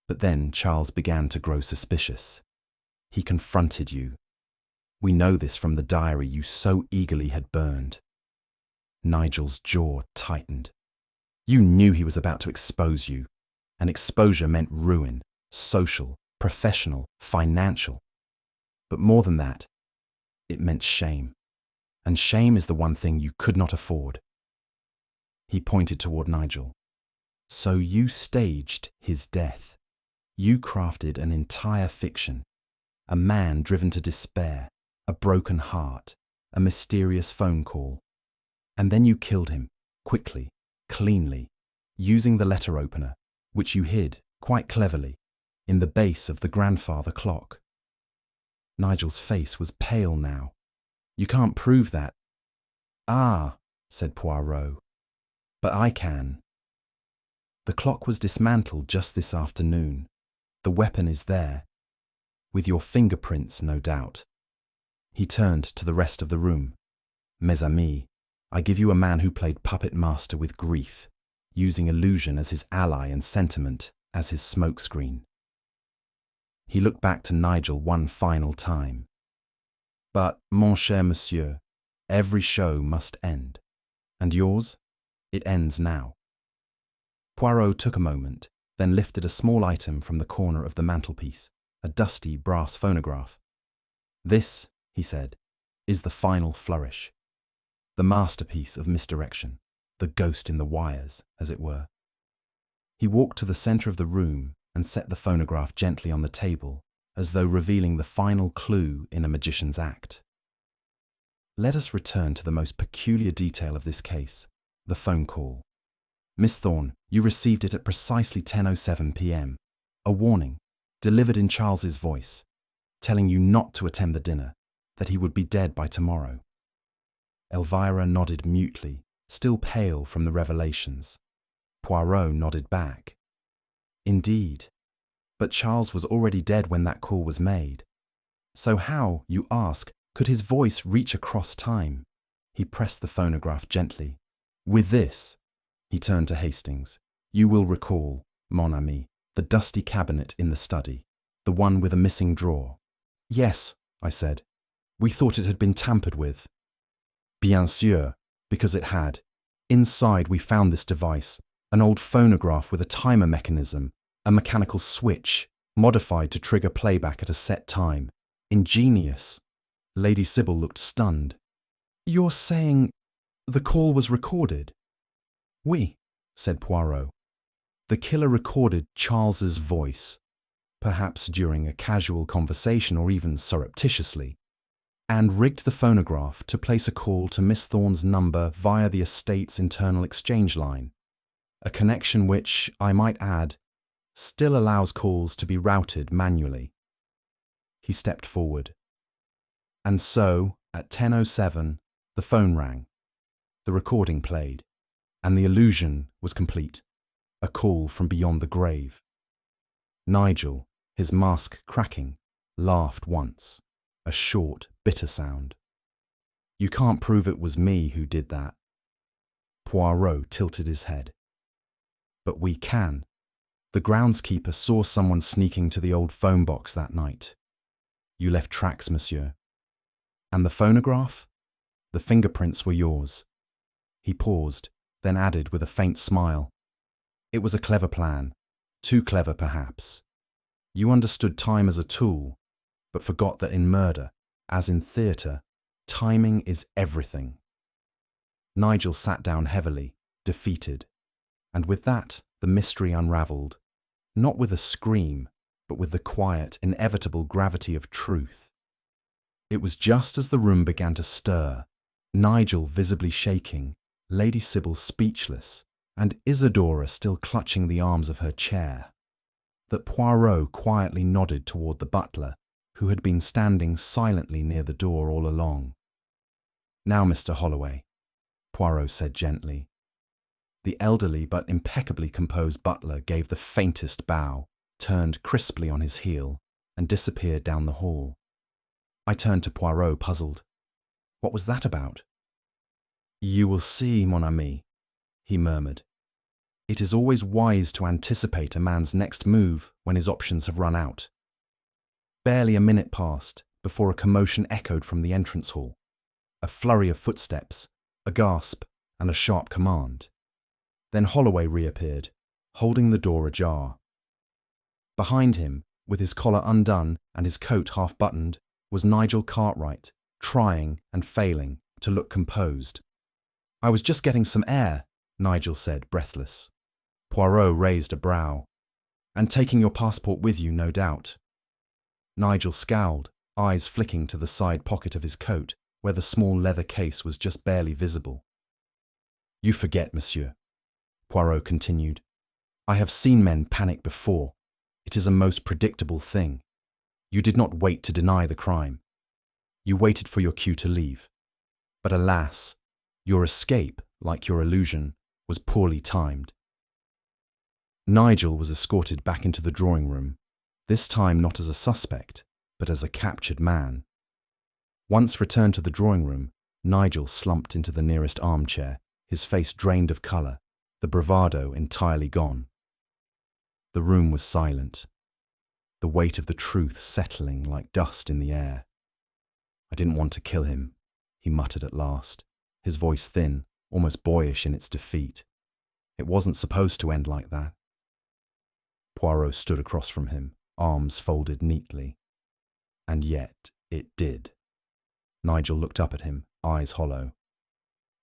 But then Charles began to grow suspicious. He confronted you. We know this from the diary you so eagerly had burned." Nigel's jaw tightened. "You knew he was about to expose you, and exposure meant ruin, social, professional, financial. But more than that, it meant shame. And shame is the one thing you could not afford." He pointed toward Nigel. "So you staged his death. You crafted an entire fiction. A man driven to despair, a broken heart, a mysterious phone call. And then you killed him, quickly, cleanly, using the letter opener, which you hid, quite cleverly, in the base of the grandfather clock." Nigel's face was pale now. "You can't prove that." "Ah," said Poirot, "but I can. The clock was dismantled just this afternoon. The weapon is there. With your fingerprints, no doubt." He turned to the rest of the room. "Mes amis, I give you a man who played puppet master with grief, using illusion as his ally and sentiment as his smokescreen." He looked back to Nigel one final time. "But, mon cher monsieur, every show must end. And yours? It ends now." Poirot took a moment, then lifted a small item from the corner of the mantelpiece, a dusty brass phonograph. "This," he said, "is the final flourish. the masterpiece of misdirection, the ghost in the wires, as it were. He walked to the center of the room and set the phonograph gently on the table, as though revealing the final clue in a magician's act. Let us return to the most peculiar detail of this case, the phone call. Miss Thorne, you received it at precisely 10:07 p.m. A warning, delivered in Charles's voice, telling you not to attend the dinner, that he would be dead by tomorrow. Elvira nodded mutely, still pale from the revelations. Poirot nodded back. Indeed, but Charles was already dead when that call was made. So how, you ask, could his voice reach across time? He pressed the phonograph gently. With this, he turned to Hastings, you will recall, mon ami, the dusty cabinet in the study, the one with a missing drawer. Yes, I said. We thought it had been tampered with. Bien sûr, because it had. Inside we found this device, an old phonograph with a timer mechanism, a mechanical switch, modified to trigger playback at a set time. Ingenious. Lady Sybil looked stunned. You're saying the call was recorded? Oui, said Poirot. The killer recorded Charles's voice, perhaps during a casual conversation or even surreptitiously, and rigged the phonograph to place a call to Miss Thorne's number via the estate's internal exchange line, a connection which, I might add, still allows calls to be routed manually. He stepped forward. And so, at 10:07, the phone rang. The recording played, and the illusion was complete. A call from beyond the grave. Nigel, his mask cracking, laughed once, a short, bitter sound. You can't prove it was me who did that. Poirot tilted his head. But we can. The groundskeeper saw someone sneaking to the old phone box that night. You left tracks, monsieur. And the phonograph? The fingerprints were yours. He paused, then added with a faint smile. It was a clever plan, too clever perhaps. You understood time as a tool, but forgot that in murder, as in theatre, timing is everything. Nigel sat down heavily, defeated, and with that the mystery unravelled, not with a scream, but with the quiet, inevitable gravity of truth. It was just as the room began to stir, Nigel visibly shaking, Lady Sybil speechless, and Isadora still clutching the arms of her chair, that Poirot quietly nodded toward the butler, who had been standing silently near the door all along. Now, Mr. Holloway, Poirot said gently. The elderly but impeccably composed butler gave the faintest bow, turned crisply on his heel, and disappeared down the hall. I turned to Poirot, puzzled. What was that about? You will see, mon ami, he murmured. It is always wise to anticipate a man's next move when his options have run out. Barely a minute passed before a commotion echoed from the entrance hall. A flurry of footsteps, a gasp, and a sharp command. Then Holloway reappeared, holding the door ajar. Behind him, with his collar undone and his coat half buttoned, was Nigel Cartwright, trying and failing to look composed. I was just getting some air, Nigel said, breathless. Poirot raised a brow. And taking your passport with you, no doubt. Nigel scowled, eyes flicking to the side pocket of his coat, where the small leather case was just barely visible. You forget, monsieur, Poirot continued. I have seen men panic before. It is a most predictable thing. You did not wait to deny the crime. You waited for your cue to leave. But alas, your escape, like your illusion, was poorly timed. Nigel was escorted back into the drawing room, this time not as a suspect, but as a captured man. Once returned to the drawing room, Nigel slumped into the nearest armchair, his face drained of colour, the bravado entirely gone. The room was silent, the weight of the truth settling like dust in the air. I didn't want to kill him, he muttered at last, his voice thin, almost boyish in its defeat. It wasn't supposed to end like that. Poirot stood across from him, arms folded neatly. And yet it did. Nigel looked up at him, eyes hollow.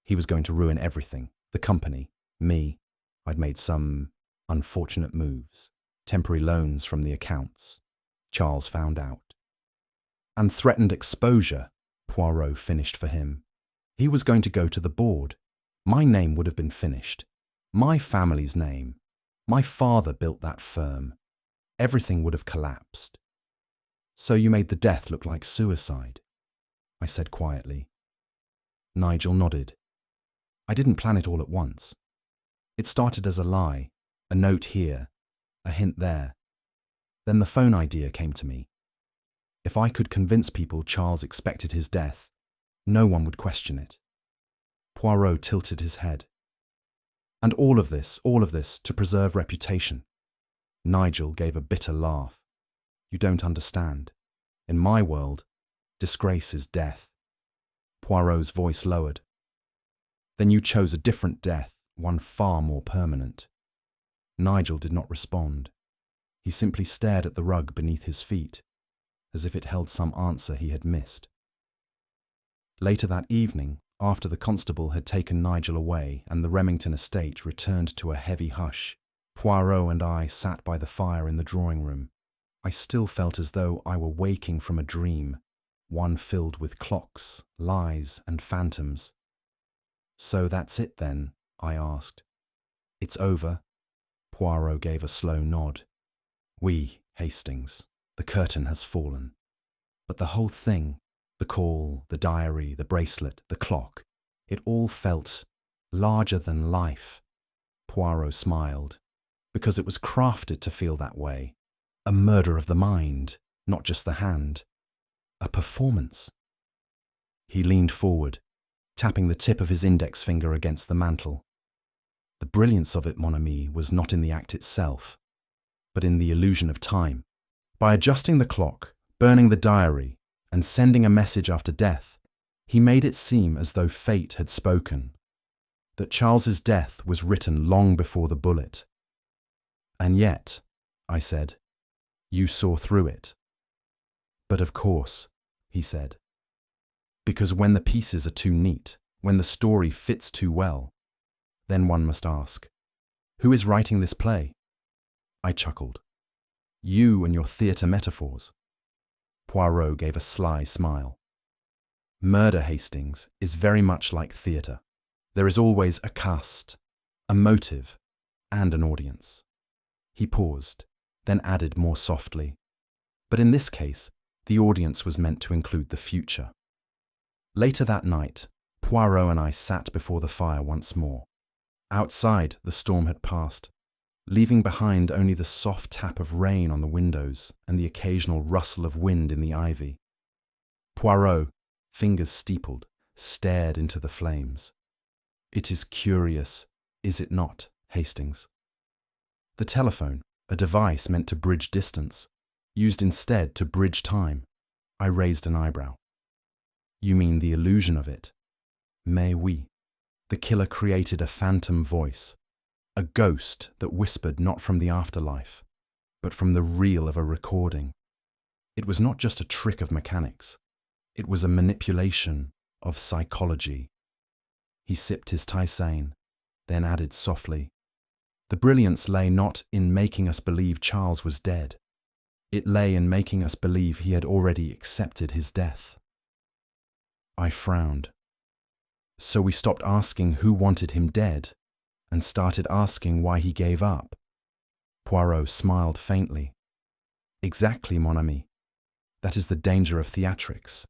He was going to ruin everything. The company, me. I'd made some unfortunate moves. Temporary loans from the accounts. Charles found out. And threatened exposure, Poirot finished for him. He was going to go to the board. My name would have been finished. My family's name. My father built that firm. Everything would have collapsed. So you made the death look like suicide, I said quietly. Nigel nodded. I didn't plan it all at once. It started as a lie, a note here, a hint there. Then the phone idea came to me. If I could convince people Charles expected his death, no one would question it. Poirot tilted his head. And all of this to preserve reputation. Nigel gave a bitter laugh. You don't understand. In my world, disgrace is death. Poirot's voice lowered. Then you chose a different death, one far more permanent. Nigel did not respond. He simply stared at the rug beneath his feet, as if it held some answer he had missed. Later that evening, after the constable had taken Nigel away and the Remington estate returned to a heavy hush, Poirot and I sat by the fire in the drawing room. I still felt as though I were waking from a dream, one filled with clocks, lies, and phantoms. So that's it then, I asked. It's over. Poirot gave a slow nod. Oui, Hastings, the curtain has fallen. But the whole thing, the call, the diary, the bracelet, the clock, it all felt larger than life. Poirot smiled, because it was crafted to feel that way. A murder of the mind, not just the hand. A performance. He leaned forward, tapping the tip of his index finger against the mantel. The brilliance of it, mon ami, was not in the act itself, but in the illusion of time. By adjusting the clock, burning the diary, and sending a message after death, he made it seem as though fate had spoken, that Charles's death was written long before the bullet. And yet, I said, you saw through it. But of course, he said, because when the pieces are too neat, when the story fits too well, then one must ask, who is writing this play? I chuckled. You and your theatre metaphors. Poirot gave a sly smile. Murder, Hastings, is very much like theatre. There is always a cast, a motive, and an audience. He paused, then added more softly, but in this case, the audience was meant to include the future. Later that night, Poirot and I sat before the fire once more. Outside, the storm had passed, leaving behind only the soft tap of rain on the windows and the occasional rustle of wind in the ivy. Poirot, fingers steepled, stared into the flames. It is curious, is it not, Hastings? The telephone, a device meant to bridge distance, used instead to bridge time. I raised an eyebrow. You mean the illusion of it? Mais oui. The killer created a phantom voice, a ghost that whispered not from the afterlife, but from the reel of a recording. It was not just a trick of mechanics. It was a manipulation of psychology. He sipped his tisane, then added softly, the brilliance lay not in making us believe Charles was dead. It lay in making us believe he had already accepted his death. I frowned. So we stopped asking who wanted him dead and started asking why he gave up. Poirot smiled faintly. Exactly, mon ami. That is the danger of theatrics.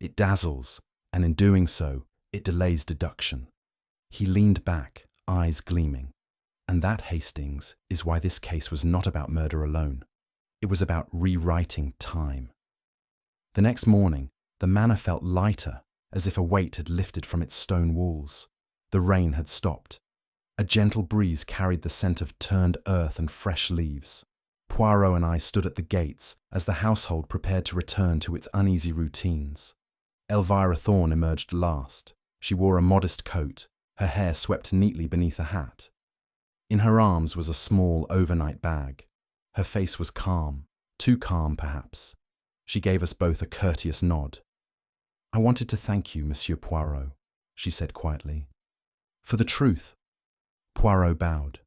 It dazzles, and in doing so, it delays deduction. He leaned back, eyes gleaming. And that, Hastings, is why this case was not about murder alone. It was about rewriting time. The next morning, the manor felt lighter, as if a weight had lifted from its stone walls. The rain had stopped. A gentle breeze carried the scent of turned earth and fresh leaves. Poirot and I stood at the gates as the household prepared to return to its uneasy routines. Elvira Thorne emerged last. She wore a modest coat, her hair swept neatly beneath a hat. In her arms was a small overnight bag. Her face was calm, too calm perhaps. She gave us both a courteous nod. I wanted to thank you, Monsieur Poirot, she said quietly. For the truth. Poirot bowed.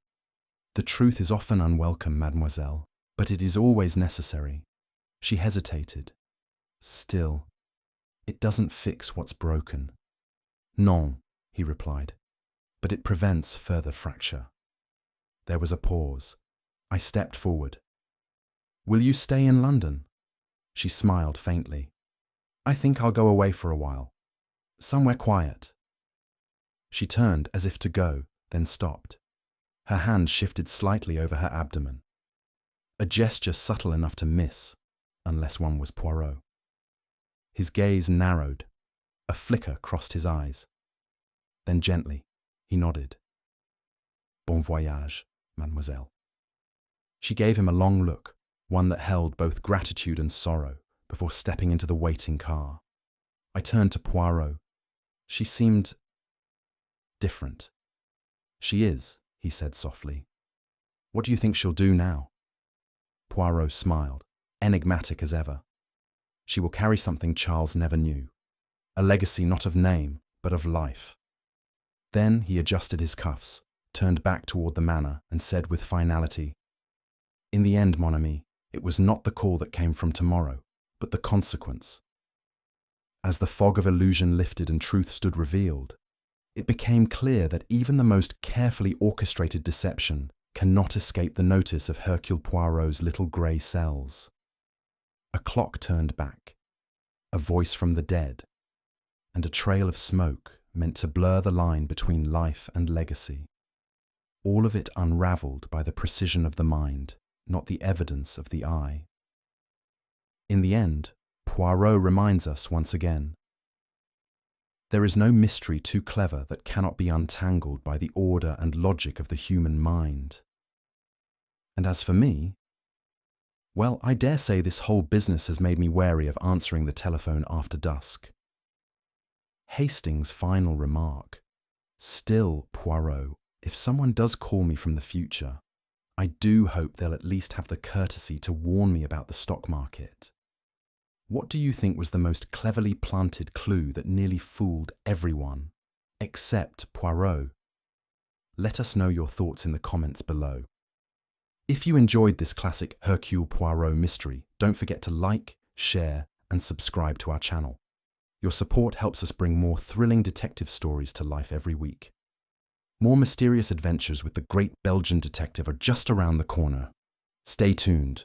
The truth is often unwelcome, mademoiselle, but it is always necessary. She hesitated. Still, it doesn't fix what's broken. Non, he replied, but it prevents further fracture. There was a pause. I stepped forward. Will you stay in London? She smiled faintly. I think I'll go away for a while. Somewhere quiet. She turned as if to go, then stopped. Her hand shifted slightly over her abdomen. A gesture subtle enough to miss, unless one was Poirot. His gaze narrowed. A flicker crossed his eyes. Then gently, he nodded. Bon voyage, mademoiselle. She gave him a long look, one that held both gratitude and sorrow, before stepping into the waiting car. I turned to Poirot. She seemed different. She is, he said softly. What do you think she'll do now? Poirot smiled, enigmatic as ever. She will carry something Charles never knew, a legacy not of name, but of life. Then he adjusted his cuffs, turned back toward the manor, and said with finality, In the end, mon ami, it was not the call that came from tomorrow, but the consequence. As the fog of illusion lifted and truth stood revealed, it became clear that even the most carefully orchestrated deception cannot escape the notice of Hercule Poirot's little grey cells. A clock turned back, a voice from the dead, and a trail of smoke meant to blur the line between life and legacy. All of it unravelled by the precision of the mind, not the evidence of the eye. In the end, Poirot reminds us once again, there is no mystery too clever that cannot be untangled by the order and logic of the human mind. And as for me, well, I dare say this whole business has made me wary of answering the telephone after dusk. Hastings' final remark. Still, Poirot, if someone does call me from the future, I do hope they'll at least have the courtesy to warn me about the stock market. What do you think was the most cleverly planted clue that nearly fooled everyone, except Poirot? Let us know your thoughts in the comments below. If you enjoyed this classic Hercule Poirot mystery, don't forget to like, share, and subscribe to our channel. Your support helps us bring more thrilling detective stories to life every week. More mysterious adventures with the great Belgian detective are just around the corner. Stay tuned.